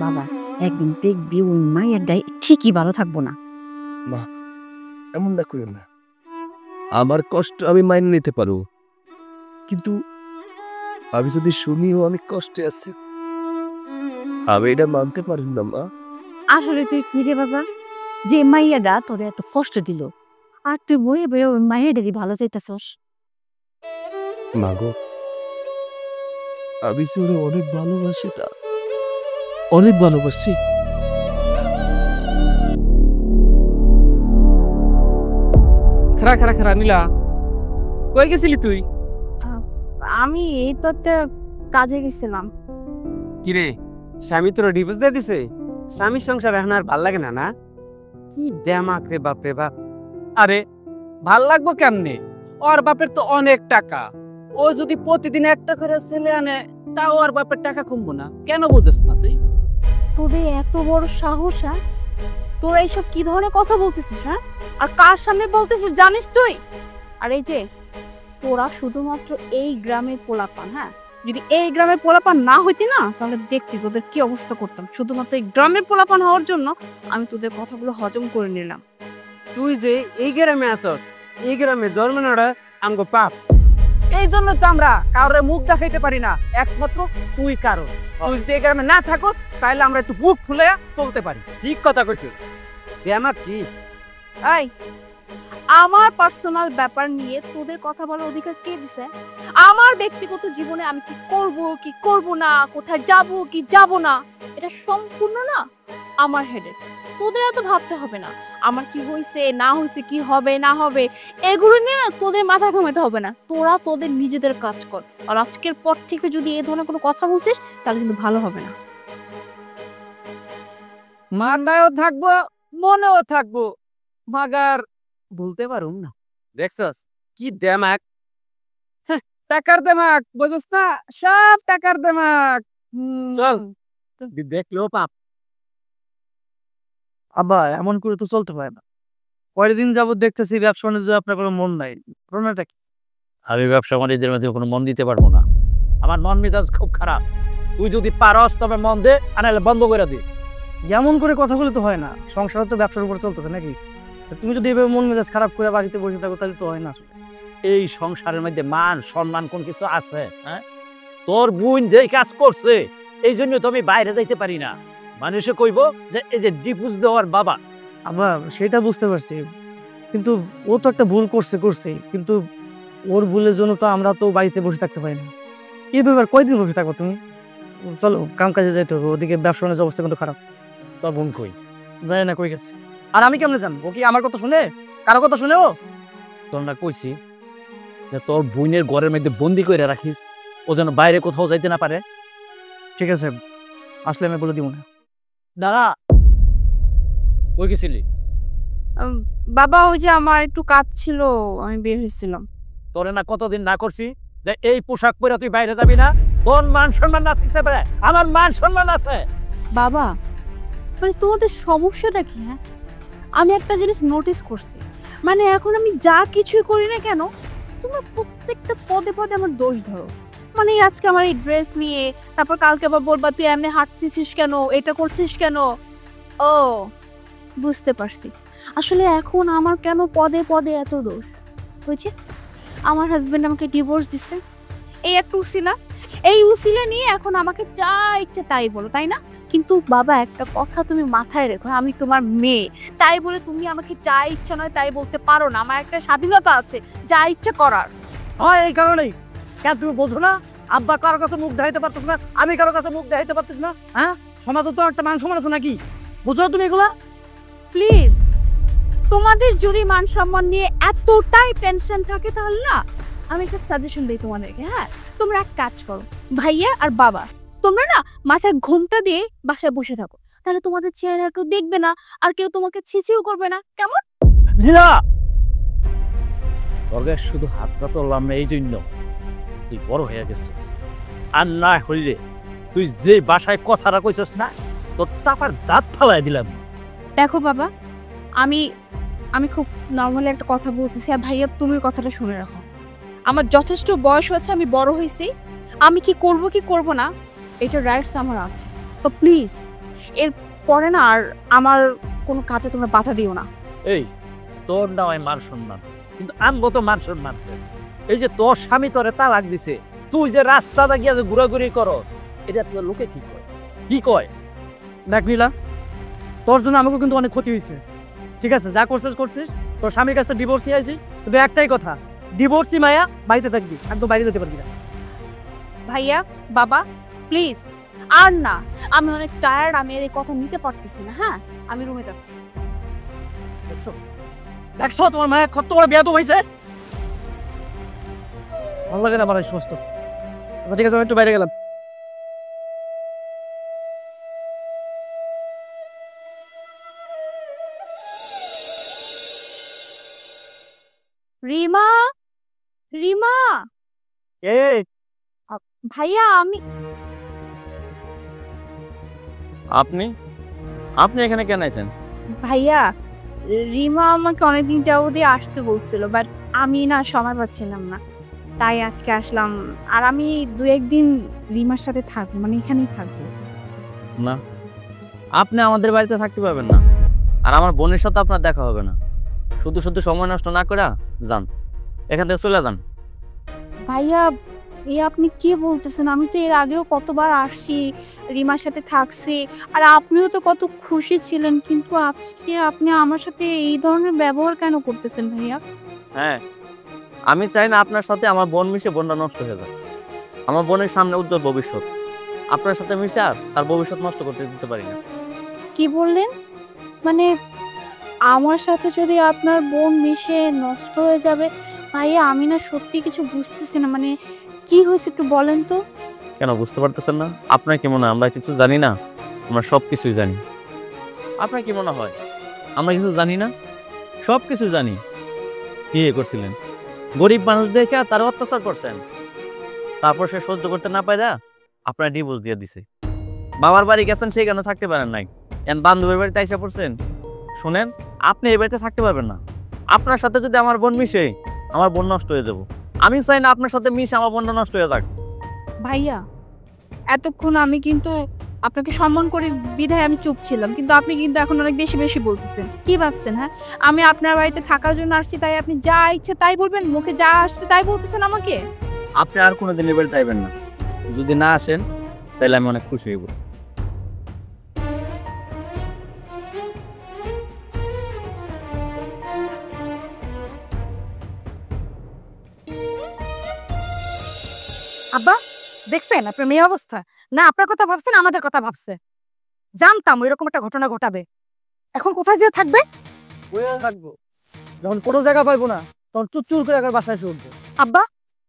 বাবা, একদিন দেখবি ওই মায়ের দায় ঠিকই ভালো থাকবো না। এমনটা করিও না। আমার কষ্ট আমি মাইনে নিতে পারবো, কিন্তু আমি যদি শুনিও অনেক কষ্টে আছে, আমি এটা মানতে পারি না মা। আসলে তুই কি রে বাবা, যে মাইয়াটা তোরে এত কষ্ট দিল, আর তুই বয়ে বয়ে ওই মায়েরই ভালো চাইতেছস। মাগো, আমি যে ওরে অনেক ভালোবাসি, না অনেক ভালোবাসি। খারা খারা খারা নীলা, কই গেছিলি তুই? আমি এই তো একটা কাজে গেছিলাম। কিরে, স্বামী তোর ডিভোর্স দিয়ে দিছে? স্বামীর সংসার এখন আর ভাল লাগে না? না কি দেমাক রে বাপ রে বাপ। আরে ভাল লাগবো কেমনে? ওর বাপের তো অনেক টাকা। ও যদি প্রতিদিন একটা করে ছেলে আনে, তাও ওর বাপের টাকা কমবো না। কেন বুঝেছ না তুই? তোদের এত বড় সাহস, হ্যাঁ? তোরা এইসব কি ধরনের কথা বলতেছিস, হ্যাঁ? আর কার সামনে বলতেছিস জানিস তুই? আর এই যে তোরা শুধুমাত্র এই গ্রামের পোলাপান, হ্যাঁ? যদি এই গ্রামের পোলাপান না হইতি না, তাহলে দেখতি তোদের কি অবস্থা করতাম। শুধুমাত্র এই গ্রামের পোলাপান হওয়ার জন্য আমি তোদের কথাগুলো হজম করে নিলাম। তুই যে এই গ্রামে আসস, এই গ্রামে জন্ম নেওয়া আমগো পাপ। এই জন্য তো আমরা কারোর মুখ দেখাইতে পারি না, একমাত্র তুই কারণ। তুই যদি এই গ্রামে না থাকস, তাহলে আমরা একটু বুক ফুলে চলতে পারি। ঠিক কথা কইছিস। আমার কি এই, আমার পার্সোনাল ব্যাপার নিয়ে তোদের কথা বলার অধিকার কে দিছে? আমার ব্যক্তিগত জীবনে আমি কি করব কি করব না, কোথায় যাব কি যাব না, এটা সম্পূর্ণ না আমার হেডেক। তোদের এত ভাবতে হবে না আমার কি হইছে না হইছে, কি হবে না হবে, এগুলো নিয়ে না তোদের মাথা ঘামাতে হবে না। তোরা তোদের নিজেদের কাজ কর। আর আজকের পর থেকে যদি এই ধরনের কোনো কথা বলছিস, তাহলে কিন্তু ভালো হবে না। মাথায়ও থাকবো, মনেও থাকবো, মাগার বলতে পারুম না। দেখছস কি দেমাক? টাকার দেমাক, বুঝছ না? সব টাকার দেমাক। চল, দেখলেও পাপ। আব্বা, এমন করে তো চলতে পারে না। কয়েকদিন যাবত দেখতেছি ব্যবসা বাণিজ্য আপনার কোনো মন নাই। করোনাটা কি? আমি ব্যবসা বাণিজ্যের মধ্যে কোনো মন দিতে পারবো না। আমার মন মেজাজ খুব খারাপ। তুই যদি পারস তবে মন দে, আর নাহলে বন্ধ করে দে। যেমন করে কথা বলে তো হয় না। সংসার তো ব্যবসার উপর চলতেছে নাকি? তা তুমি যদি এভাবে মন মেজাজ খারাপ করে বাড়িতে বসে থাকো, তাহলে তো হয় না আসলে। এই সংসারের মধ্যে মান সম্মান কোন কিছু আছে? হ্যাঁ, তোর বোন যেই কাজ করছে এই জন্য তো আমি বাইরে যাইতে পারি না। মানুষে কইব যে এই যে ডিভোর্স দেওয়ার বাবা। আব্বা, সেটা বুঝতে পারছি, কিন্তু ও তো একটা ভুল করছে, কিন্তু ওর ভুলের জন্য তো আমরা তো বাড়িতে বসে থাকতে পারি না। এই ব্যাপার কয়দিন বসে থাকো তুমি? চলো, কাম কাজে যাইতে হবে। ওদিকে ব্যবসা বাণিজ্য অবস্থা কিন্তু খারাপ। তোর বোন কই? যায় না, কই গেছে? আর আমি কেমনে জানবো? ও কি আমার কথা শুনে? কারো কথা শুনে ও? তোর না কইছি যে তোর বোনের ঘরের মধ্যে বন্দি করে রাখিস, ও যেন বাইরে কোথাও যাইতে না পারে। ঠিক আছে, আসলে আমি বলে দিব না। দাঁড়া, কই গেছিলি? বাবা, ওই যে আমার একটু কাজ ছিল, আমি বের হয়েছিলাম। তোরে না কতদিন না করছি যে এই পোশাক পরে তুই বাইরে যাবি না? তোর মান সম্মান না থাকতে পারে, আমার মান সম্মান আছে। বাবা, মানে তোমাদের সমস্যাটা কি? হ্যাঁ, আমি একটা জিনিস নোটিস করছি, মানে এখন আমি যা কিছুই করি না কেন, তোমরা প্রত্যেকটা পদে পদে আমার দোষ ধরো। মানে আজকে আমার এই ড্রেস নিয়ে, তারপর কালকে আবার বলবা তুই এমনি হাঁটতেছিস কেন, এটা করছিস কেন। ও, বুঝতে পারছি আসলে এখন আমার কেন পদে পদে এত দোষ হয়েছে। আমার হাজবেন্ড আমাকে ডিভোর্স দিচ্ছে, এই একটা উসিলা, এই উসিলা নিয়ে এখন আমাকে যা ইচ্ছে তাই বলো, তাই না? কিন্তু বাবা, একটা কথা তুমি মাথায় রেখো, আমি তোমার মেয়ে, তাই বলে তুমি আমাকে যা ইচ্ছা নয় তাই বলতে পারো না। আমার একটা স্বাধীনতা আছে যা ইচ্ছা করার। হয় এই কারণেই। কেন তুমি বোঝো না? আব্বা কারো কাছে মুখ দেখাইতে পারতেছ না, আমি কারো কাছে মুখ দেখাইতে পারতেছ না। হ্যাঁ, সমাজে তো একটা মান সম্মান আছে নাকি? বুঝো তুমি এগুলা? প্লিজ, তোমাদের যদি মান সম্মান নিয়ে এতটাই টেনশন থাকে, তাহলে না আমি একটা সাজেশন দিই তোমাদেরকে। হ্যাঁ, তোমরা এক কাজ করো, ভাইয়া আর বাবা, তোমরা না মাথায় ঘোমটা দিয়ে বাসায় বসে থাকো, তাহলে তোমাদের চেহারা আর কেউ দেখবে না, আর কেউ তোমাকে ছিছিও করবে না, কেমন? নীলা, তোর গায়ে শুধু হাতটা তুললাম না এই জন্য, তুই বড় হয়ে গেছিস। আর না হইলে তুই যে বাসায় কথাটা কইছিস না, তোর চাপার দাঁত ফালাই দিলাম। দেখো বাবা, আমি আমি খুব নর্মালি একটা কথা বলতেছি, আর ভাইয়া তুমি কথাটা শুনে রাখো। আমার যথেষ্ট বয়স হচ্ছে, আমি বড় হয়েছি, আমি কি করব না এটা রাইটস আমার আছে। তো প্লিজ এর পরে না আর আমার কোনো কাজে তোমরা বাধা দিও না। এই তোর না হয় মান সম্মান, কিন্তু আনবো তো মান সম্মান। এই যে তোর স্বামী তোরে তালাক দিছে, তুই যে রাস্তাটা গিয়া যে ঘুরাঘুরি করো, এটা তোর লোকে কি কয়? কি কয়? দেখ নীলা, তোর জন্য আমাকে কিন্তু অনেক ক্ষতি হয়েছে। ঠিক আছে, যা করছিস করছিস, তোর স্বামীর কাছ থেকে ডিভোর্স নিয়ে আসিস, কিন্তু একটাই কথা, ডিভোর্সই মায়া, বাড়িতে থাকবি, একদম বাইরে যেতে পারবি না। ভাইয়া, বাবা, প্লিজ আর না, আমি অনেক টায়ার্ড, আমি এই কথা নিতে পারতেছি না। হ্যাঁ, আমি রুমে যাচ্ছি। দেখছো তোমার মায়া কত বড় বিয়া তো হয়েছে। ভালো লাগে না আমার এই সমস্ত। আচ্ছা ঠিক আছে, আমি একটু বাইরে গেলাম। রিমা, রিমা, এই ভাইয়া আমি আপনি আপনি এখানে কেন আছেন? ভাইয়া, রিমা আমাকে অনেকদিন যাবতই আসতে বলছিল, বাট আমি না সময় পাচ্ছিলাম না, তাই আজকে আসলাম। আর আমি 2-1 দিন রিমার সাথে থাকবো, মানে এখানেই থাকবো। না, আপনি আমাদের বাড়িতে থাকতে পারবেন না, আর আমার বোনের সাথে আপনার দেখা হবে না। শুধু শুধু সময় নষ্ট না করে যান, এখান থেকে চলে যান। ভাইয়া, আপনি কি বলতেছেন? আমি তো এর আগেও কতবার আসছি, রিমার সাথে থাকছি, আর আপনিও তো কত খুশি ছিলেন, কিন্তু আজকে আপনি আমার সাথে এই ধরনের ব্যবহার কেন করতেছেন ভাইয়া? হ্যাঁ, আমি চাই না আপনার সাথে আমার বোন মিশে বোনটা নষ্ট হয়ে যায়। আমার বোনের সামনে উজ্জ্বল ভবিষ্যৎ, আপনার সাথে মিশে আর তার ভবিষ্যৎ নষ্ট করতে দিতে পারি না। কি বললেন? মানে আমার সাথে যদি আপনার বোন মিশে নষ্ট হয়ে যাবে? ভাইয়া, আমি না সত্যি কিছু বুঝতেছি না, মানে কি হয়েছে একটু বলেন তো। কেন বুঝতে পারতেছেন না? আপনার কি মনে হয় আমরা কিছু জানি না? আমরা সব কিছুই জানি। আপনার কি মনে হয় আমরা কিছু জানি না? সব কিছু জানি। বিয়ে করছিলেন, গরিব মানুষ দেখে তার অত্যাচার করছেন, তারপর সে সহ্য করতে না পারে আপনার ডিভোর্স দিয়ে দিছে। বাবার বাড়ি গেছেন, সেখানে থাকতে পারেন নাই, এখন বান্ধবীর বাড়িতে এসে পড়ছেন। শুনেন, আপনি এই বাড়িতে থাকতে পারবেন না। আপনার সাথে যদি আমার বোন মিশে, আমার বোন নষ্ট হয়ে যাবো। আমি চাই না আপনার সাথে মিশে আমার বোনটা নষ্ট হয়ে যাক। ভাইয়া, এতক্ষণ আমি কিন্তু আপনাকে সম্মান করে বিধায় আমি চুপ ছিলাম, কিন্তু আপনি কিন্তু এখন অনেক বেশি বেশি বলতেছেন। কি ভাবছেন? হ্যাঁ, আমি আপনার বাড়িতে থাকার জন্য আসছি, তাই আপনি যা ইচ্ছে তাই বলবেন? মুখে যা আসছে তাই বলতেছেন আমাকে? আপনি আর কোনোদিন এই বাড়িতে আইবেন না। যদি না আসেন তাহলে আমি অনেক খুশি হইব। আব্বা, দেখছেন আপনার মেয়ে অবস্থা? না আপনার কথা ভাবছেন, আমাদের কথা ভাবছে। জানতাম এরকম একটা ঘটনা ঘটাবে। এখন কোথায় যেয়ে থাকবে? বইয়া থাকবো, যখন কোনো জায়গা পাইবো না তখন চুর করে একবার বাসায় এসে উঠবো। আব্বা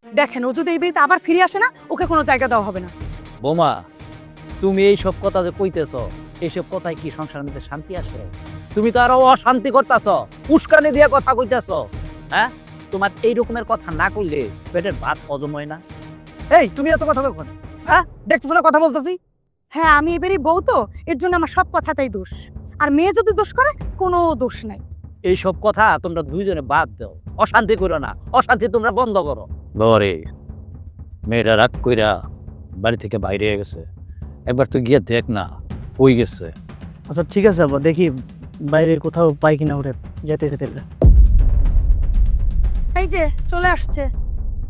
দেখেন, ও যদি এই বাড়িতে আবার ফিরে আসে না, ওকে কোনো জায়গা দেওয়া হবে না। বোমা, তুমি এই সব কথা যে কইতেছ, এইসব কথায় কি সংসারের মধ্যে শান্তি আসে? তুমি তো আরো অশান্তি করতেছ, উস্কানি দিয়ে কথা কইতেছ। হ্যাঁ, তোমার এই রকমের কথা না কইলে পেটের ভাত হজম হয় না। এই তুমি এত কথা কখন? হ্যাঁ, দেখতেছো না কথা বলতেছি? হ্যাঁ, আমি এবারই বউ তো, এর জন্য আমার সব কথাতেই দোষ। আর মেয়ে যদি দোষ করে, কোনো দোষ নাই। এইসব কথা তোমরা দুইজনে বাদ দাও, অশান্তি করো না, অশান্তি তোমরা বন্ধ করো। বাবারে, মেয়েরা রাগ কইরা বাড়ি থেকে বাইরে গেছে, একবার তুই গিয়ে দেখ না কই গেছে। আচ্ছা ঠিক আছে আব্বা, দেখি বাইরে কোথাও পাই কিনা ওরে যেতে যেতে। এই যে চলে আসছে,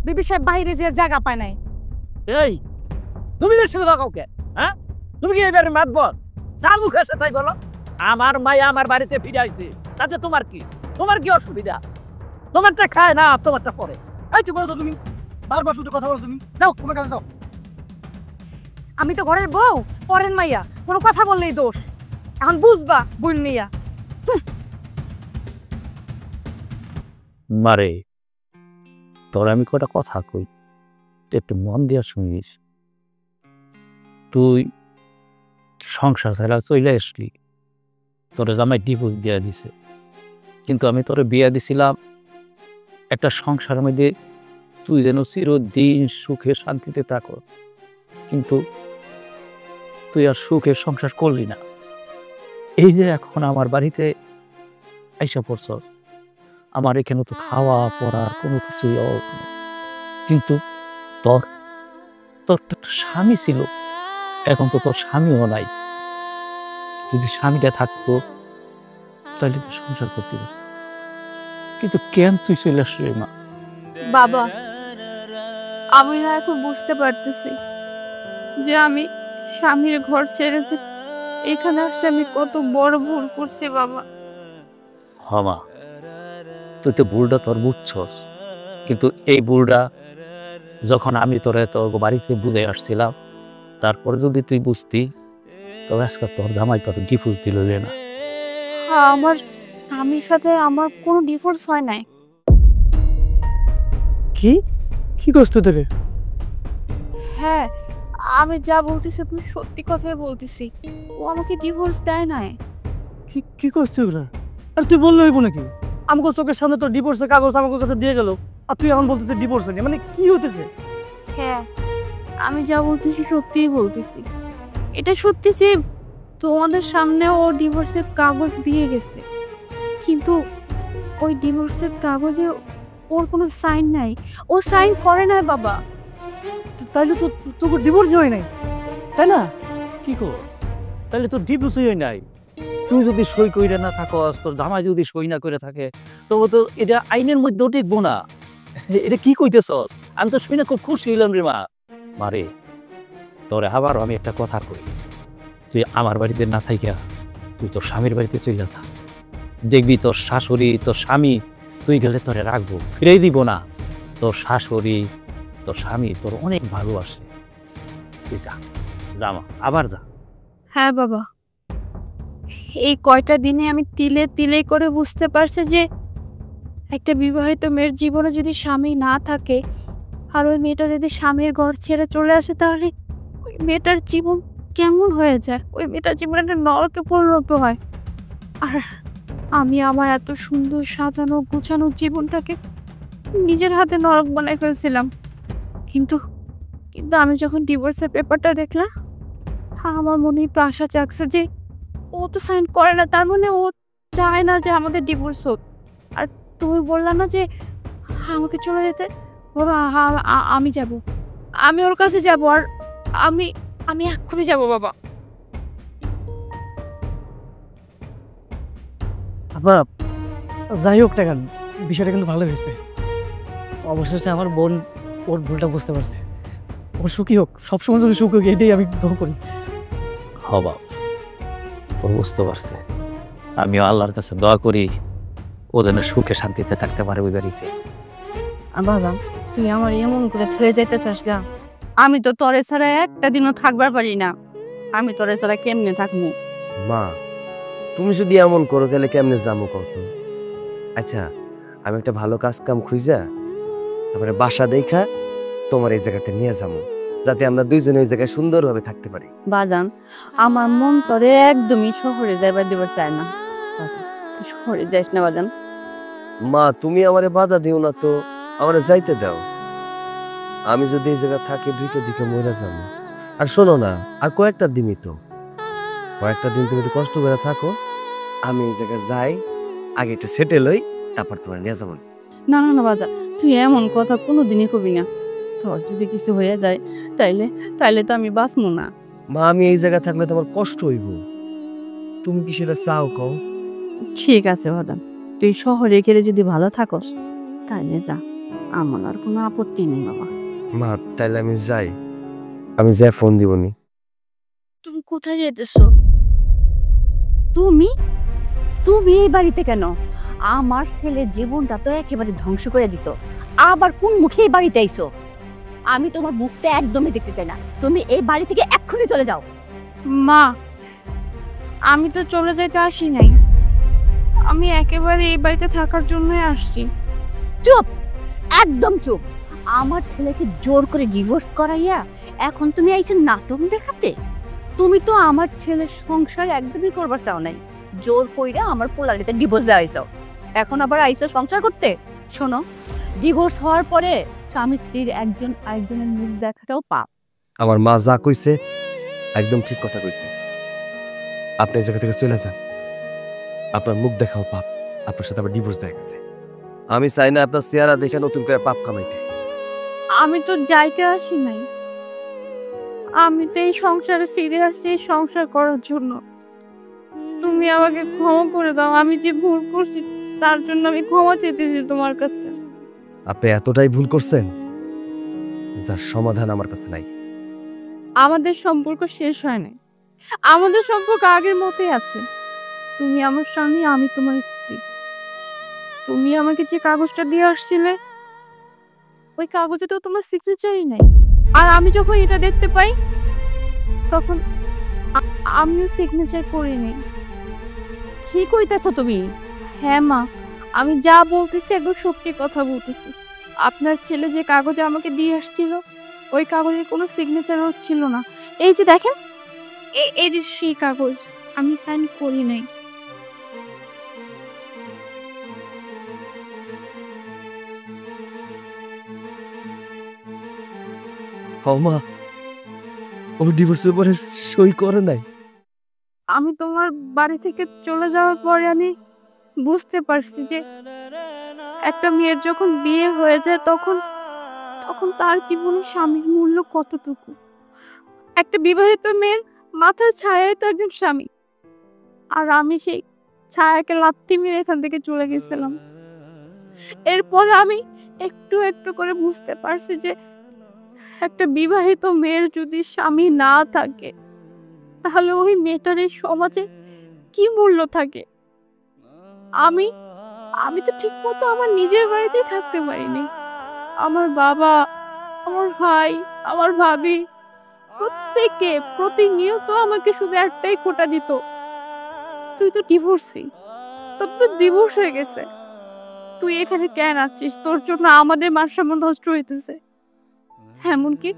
বিবি সাহেব বাইরে যে জায়গা পায় নাই। এই তুমি বেশি কথা কাউকে? হ্যাঁ, তুমি কি এবারে মাতবর চালু খেসে তাই বলো? আমার মায়া আমার বাড়িতে ফিরে আইছে, তাতে তোমার কি? তোমার কি অসুবিধা? তোমারটা খায় না, তোমারটা পরে। এই চুপ করো তো তুমি, বারবার শুধু কথা বলো তুমি। যাও তোমার কাছে যাও। আমি তো ঘরের বউ, পরেন মাইয়া, কোনো কথা বললেই দোষ। এখন বুঝবা বুন নিয়া। মারে, তোর আমি কটা কথা কই, তুই একটু মন দিয়া শুনিস। তুই সংসার ছাড়া চলে আসলি, তোরে জামাই ডিভোর্স দিয়ে দিছে, কিন্তু আমি তোরে বিয়ে দিছিলাম একটা সংসারের মধ্যে তুই যেন চিরদিন সুখে শান্তিতে থাকো, কিন্তু তুই আর সুখের সংসার করলি না। এই যে এখন আমার বাড়িতে আইসা পড়ছ, আমার এখানে তো খাওয়া পড়ার কোনো কিছুই অভাব নেই, কিন্তু তোর তোর তো একটা স্বামী ছিল, এখন তো তোর স্বামীও নাই। যদি স্বামীটা থাকতো তাহলে তো সংসার করতে পারত, কিন্তু কেন তুই চলে আসলি মা? বাবা, আমি না এখন বুঝতে পারতেছি যে আমি স্বামীর ঘর ছেড়ে যে এখানে আসছে আমি কত বড় ভুল করছি বাবা। মা, তুই তো ভুলটা তোর বুঝছস, কিন্তু এই ভুলটা যখন আমি তোরে তোর বাড়িতে বুঝে আসছিলাম, তারপরে যদি তুই বুঝতি তবে আজকে তোর জামাই কত ডিভোর্স দিল না। আমার স্বামীর সাথে আমার কোনো ডিভোর্স হয় নাই। কি কি করছ তুই তোকে? হ্যাঁ, আমি যা বলতেছি আপনি সত্যি কথাই বলতেছি, ও আমাকে ডিভোর্স দেয় নাই। কি কি করছ তুই এগুলা? আর তুই বললে হইব নাকি? আমাকে চোখের সামনে তোর ডিভোর্সের কাগজ আমাকে কাছে দিয়ে গেল, আর তুই এখন বলতেছিস ডিভোর্স হয়নি, মানে কি হতেছে? হ্যাঁ, আমি যা বলতেছি সত্যিই বলতেছি। এটা সত্যি যে তোমাদের সামনে ও ডিভোর্সের কাগজ দিয়ে গেছে, কিন্তু ওই ডিভোর্সের কাগজে ওর কোনো সাইন নাই, ও সাইন করে নাই বাবা। তাইলে তো তোকে ডিভোর্স হয় নাই, তাই না? কি কর, তাহলে তোর ডিভোর্সই হয় নাই। তুই যদি সই কইরা না থাকস, তোর জামাই যদি সই না করে থাকে, তবে তো এটা আইনের মধ্যেও টিকবো না। এটা কি কইতেছস? আমি তো শুনে খুব খুশি হইলাম রে মা। মারে, তোরে আবারও আমি একটা কথা কই, তুই আমার বাড়িতে না থাইকা তুই তোর স্বামীর বাড়িতে চলে যা। দেখবি তোর শাশুড়ি তোর স্বামী তুই গেলে তোরে রাখবো, ফিরেই দিব না। তোর শাশুড়ি তোর স্বামী তোর অনেক ভালোবাসে। তুই যা, জামা আবার যা। হ্যাঁ বাবা, এই কয়টা দিনে আমি তিলে তিলে করে বুঝতে পারছি যে একটা বিবাহিত মেয়ের জীবনে যদি স্বামী না থাকে আর ওই মেয়েটা যদি স্বামীর ঘর ছেড়ে চলে আসে, তাহলে ওই মেয়েটার জীবন কেমন হয়ে যায়, ওই মেয়েটার জীবন একটা নরকে পরিণত হয়। আর আমি আমার এত সুন্দর সাজানো গুছানো জীবনটাকে নিজের হাতে নরক বানাই ফেলছিলাম। কিন্তু কিন্তু আমি যখন ডিভোর্সের পেপারটা দেখলাম, আমার মনে প্রাশা জাগছে যে ও তো সাইন করে না, তার মানে ও চায় না যে আমাদের ডিভোর্স হোক। আর তুমি বললা না যে আমাকে চলে যেতে, বাবা আমি যাব, আমি ওর কাছে যাব, আর আমি আমি এক্ষুনি যাব বাবা। আবার যাই হোক টাকা, বিষয়টা কিন্তু ভালো হয়েছে। অবশেষে আমার বোন ওর ভুলটা বুঝতে পারছে। ও সুখী হোক, সবসময় যদি সুখী হোক, এটাই আমি দোয়া করি। হবা, ও বুঝতে পারছে। আমিও আল্লাহর কাছে দোয়া করি ও যেন সুখে শান্তিতে থাকতে পারে ওই বাড়িতে। বাবা, তুই আমার এমন করে থয়ে যাইতে চাস গা? আমি তো তোরে ছাড়া একটা দিনও থাকবার পারি না। আমি তোরে ছাড়া কেমনে থাকবো? মা, তুমি যদি এমন করো তাহলে কেমনে যাবো কত? আচ্ছা, আমি একটা ভালো কাজ কাম খুঁজা তারপরে বাসা দেখা তোমার এই জায়গাতে নিয়ে যাবো, যাতে আমরা দুইজনে ওই জায়গায় সুন্দরভাবে থাকতে পারি। বাজান, আমার মন তোরে একদমই শহরে যাইবার দিবার চায় না। তুই শহরে যাইস না বাজান। মা, তুমি আমারে বাধা দিও না তো, আমারে যাইতে দাও। আমি যদি এই জায়গা থাকি দুইকে দিকে মরে যাবো। আর শোনো না, আর কয়েকটা দিনই তো, কয়েকটা দিন তুমি একটু কষ্ট করে থাকো, আমি এই জায়গায় যাই, আগে একটু সেটেল হই, তারপর তোমার নিয়ে যাবো। না না না বাজান, তুই এমন কথা কোনোদিনই কবি না। তোর যদি কিছু হয়ে যায় তাইলে তাইলে তো আমি বাঁচবো না। মা, আমি এই জায়গা থাকলে তোমার কষ্ট হইব, তুমি কি সেটা চাও কও? ঠিক আছে বাজান, তুই শহরে গেলে যদি ভালো থাকস তাইলে যা, আমার আর কোনো আপত্তি নেই বাবা। মা, তাইলে আমি যাই, আমি যাই ফোন দিবনি। তুমি কোথায় যেতেছো? তুমি তুমি এই বাড়িতে কেন? আমার ছেলের জীবনটা তো একেবারে ধ্বংস করে দিছো, আবার কোন মুখে এই বাড়িতে আইছো? আমি তোমার মুখটা একদমই দেখতে চাই না। তুমি এই বাড়ি থেকে এক্ষুনি চলে যাও। মা, আমি তো চলে যেতে আসি নাই, আমি একেবারে এই বাড়িতে থাকার জন্যই আসছি। চুপ, একদম চুপ। আমার ছেলেকে জোর করে ডিভোর্স করাইয়া এখন তুমি আইছো নাটক দেখাতে? তুমি তো আমার ছেলের সংসার একদমই করবার চাও নাই, জোর কইরা আমার পোলারিতে ডিভোর্স দেওয়া হইছো, এখন আবার আইসো সংসার করতে। শোনো, ডিভোর্স হওয়ার পরে স্বামী স্ত্রীর একজন আরেকজনের মুখ দেখাটাও পাপ। আমার মা যা কইছে একদম ঠিক কথা কইছে। আপনি এই জায়গা থেকে চলে যান, আপনার মুখ দেখাও পাপ, আপনার সাথে আবার ডিভোর্স দেয়া গেছে। আমি চাই না আপনার চেহারা দেখে নতুন করে পাপ কামাইতে। আমি তো যাইতে আসি নাই, আমি তো এই সংসারে ফিরে আসছি এই সংসার করার জন্য। তুমি আমাকে ক্ষমা করে দাও, আমি যে ভুল করছি তার জন্য আমি ক্ষমা চাইতেছি তোমার কাছে। আপনি এতটাই ভুল করছেন যার সমাধান আমার কাছে নাই। আমাদের সম্পর্ক শেষ হয় নাই, আমাদের সম্পর্ক আগের মতোই আছে। তুমি আমার স্বামী, আমি তোমার স্ত্রী। তুমি আমাকে যে কাগজটা দিয়ে আসছিলে ওই কাগজে তো তোমার সিগনেচারই নাই, আর আমি যখন এটা দেখতে পাই তখন আমিও সিগনেচার করিনি। কি কইতেছো তুমি? হ্যাঁ মা, আমি যা বলতেছি একদম সত্যি কথা বলতেছি। আপনার ছেলে যে কাগজে আমাকে দিয়ে আসছিল ওই কাগজে কোনো সিগনেচার ছিল না। এই যে দেখেন, এই যে সেই কাগজ, আমি সাইন করি নাই। মা, ও ডিভোর্সের পরে সই করে নাই। আমি তোমার বাড়ি থেকে চলে যাওয়ার পরে আমি বুঝতে পারছি যে একটা মেয়ের যখন বিয়ে হয়ে যায় তখন তখন তার জীবনে স্বামীর মূল্য কতটুকু। একটা বিবাহিত মেয়ের মাথার ছায়াই তো একজন স্বামী, আর আমি সেই ছায়াকে লাথি মেরে এখান থেকে চলে গেছিলাম। এরপরে আমি একটু একটু করে বুঝতে পারছি যে একটা বিবাহিত মেয়ের যদি স্বামী না থাকে তাহলে ওই মেয়েটার এই সমাজে কি মূল্য থাকে। আমি আমি তো ঠিক মতো আমার নিজের বাড়িতেই থাকতে পারিনি। আমার বাবা, আমার ভাই, আমার ভাবি প্রত্যেকে প্রতিনিয়ত আমাকে শুধু একটাই খোঁটা দিত, তুই তো ডিভোর্সি, তোর তো ডিভোর্স হয়ে গেছে, তুই এখানে কেন আছিস, তোর জন্য আমাদের মান সম্মান নষ্ট হইতেছে। এমনকি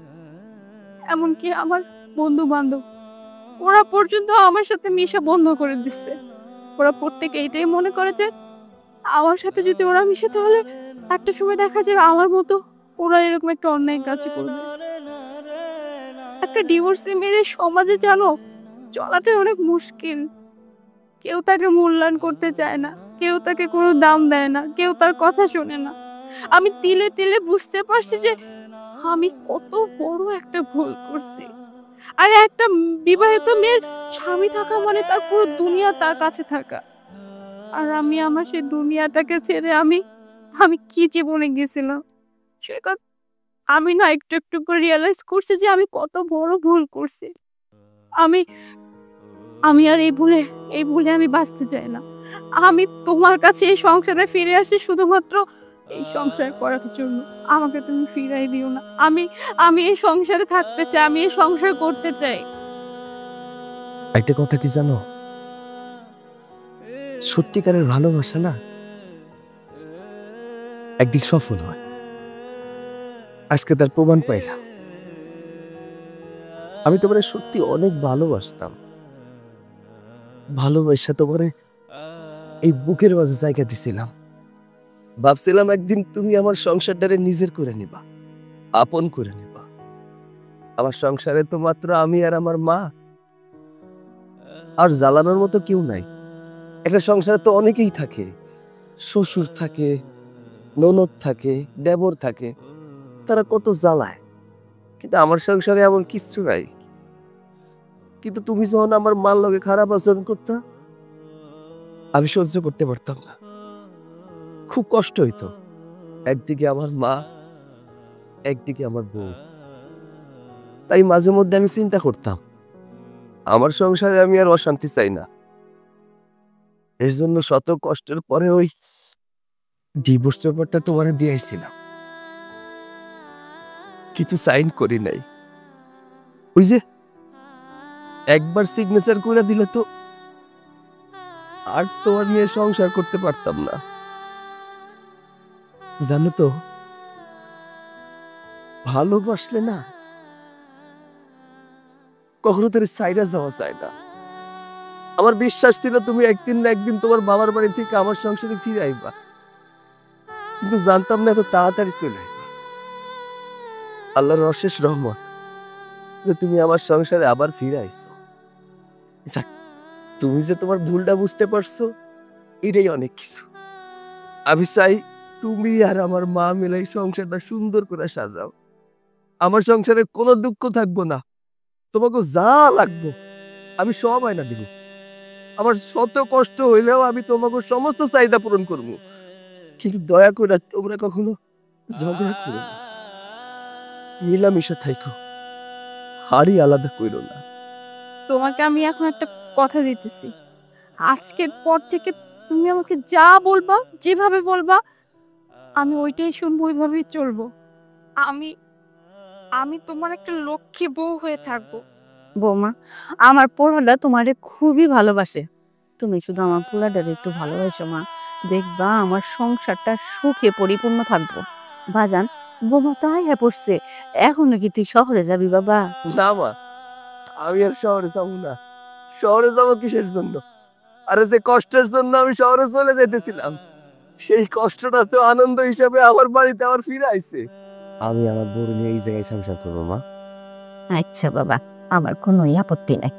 এমনকি আমার বন্ধু বান্ধব ওরা পর্যন্ত আমার সাথে মিশা বন্ধ করে দিচ্ছে। ওরা প্রত্যেকে এটাই মনে করে যে আমার সাথে যদি ওরা মিশে তাহলে একটা সময় দেখা যাবে আমার মতো ওরা এরকম একটা অন্যায় কাজ করবে। একটা ডিভোর্সি মেয়ের সমাজে জানো চলাটা অনেক মুশকিল। কেউ তাকে মূল্যায়ন করতে চায় না, কেউ তাকে কোনো দাম দেয় না, কেউ তার কথা শোনে না। আমি তিলে তিলে বুঝতে পারছি যে আমি কত বড় একটা ভুল করছি। আর একটা বিবাহিত মেয়ের স্বামী থাকা মানে তার পুরো দুনিয়া তার কাছে থাকা, আর আমি আমার সেই দুনিয়াটাকে ছেড়ে আমি আমি কি জীবনে গেছিলাম সেটা আমি না একটু একটু করে রিয়েলাইজ করছি যে আমি কত বড় ভুল করছি। আমি আমি আর এই ভুলে আমি বাঁচতে চাই না। আমি তোমার কাছে এই সংসারে ফিরে আসি শুধুমাত্র এই সংসার করার জন্য। আমাকে তুমি ফিরাই দিও না। আমি আমি এই সংসারে থাকতে চাই, আমি এই সংসার করতে চাই। একটা কথা কি জানো, সত্যিকারের ভালোবাসা না একদিন সফল হয়। আজকে তার প্রমাণ পাইলাম। আমি তোমার সত্যি অনেক ভালোবাসতাম, ভালোবাসা তোমার এই বুকের মাঝে জায়গা দিছিলাম। ভাবছিলাম একদিন তুমি আমার সংসারটারে নিজের করে নিবা, আপন করে নিবা। আমার সংসারে তো মাত্র আমি আর আমার মা, আর জ্বালানোর মতো কেউ নাই। একটা সংসারে তো অনেকেই থাকে, শ্বশুর থাকে, ননদ থাকে, দেবর থাকে, তারা কত জ্বালায়। কিন্তু আমার সংসারে এমন কিচ্ছু নাই। কিন্তু তুমি যখন আমার মার লগে খারাপ আচরণ করতা আমি সহ্য করতে পারতাম না, খুব কষ্ট হইতো। একদিকে আমার মা, একদিকে আমার বউ। তাই মাঝে মধ্যে আমি চিন্তা করতাম আমার সংসারে আমি আর অশান্তি চাই না। এর জন্য শত কষ্টের পরে ওই ডিভোর্স পেপারটা তোমার দিয়েছিলাম, কিন্তু সাইন করি নাই। ওই যে একবার সিগনেচার করে দিলে তো আর তোমার নিয়ে সংসার করতে পারতাম না। জানো তো, ভালোবাসলে না কখনো তোর সাইডে যাওয়া চায় না। আমার বিশ্বাস ছিল তুমি একদিন না একদিন তোমার বাবার বাড়ি থেকে আমার সংসারে ফিরে আইবা, কিন্তু জানতাম না এত তাড়াতাড়ি চলে আইবা। আল্লাহর অশেষ রহমত যে তুমি আমার সংসারে আবার ফিরে আইছো। যাক, তুমি যে তোমার ভুলটা বুঝতে পারছো এটাই অনেক কিছু। আমি চাই তুমি আর আমার মা মিলে এই সংসারটা সুন্দর করে সাজাও। আমার সংসারে কোনো দুঃখ থাকবো না, তোমাকে যা লাগবো আমি সব আয়না দিব। আমার শত কষ্ট হইলেও আমি তোমাকে সমস্ত চাহিদা পূরণ করবো, কিন্তু দয়া করে তোমরা কখনো ঝগড়া করো না, মিলামিশা থাইকো, হাড়ি আলাদা করো না। তোমাকে আমি এখন একটা কথা দিতেছি, আজকের পর থেকে তুমি আমাকে যা বলবা, যেভাবে বলবা, আমি ওইটাই শুনবো, ওইভাবেই চলবো। আমি আমি তোমার একটা লক্ষ্মী বউ হয়ে থাকবো। বৌমা, আমার পোলাটা তোমারে খুবই ভালোবাসে। তুমি শুধু আমার পোলাটারে একটু ভালোবাসো মা, দেখবা আমার সংসারটা সুখে পরিপূর্ণ থাকবো। বাজান, বৌমা তো আইয়া পড়ছে, এখনো কি তুই শহরে যাবি বাবা? না মা, আমি আর শহরে যাবো না। শহরে যাবো কিসের জন্য? আরে যে কষ্টের জন্য আমি শহরে চলে যাইতেছিলাম, সেই কষ্টটা তো আনন্দ হিসাবে আমার বাড়িতে আবার ফিরে আইছে। আমি আমার বউ নিয়ে এই জায়গায় সংসার করবো মা। আচ্ছা বাবা, আমার কোনো আপত্তি নাই।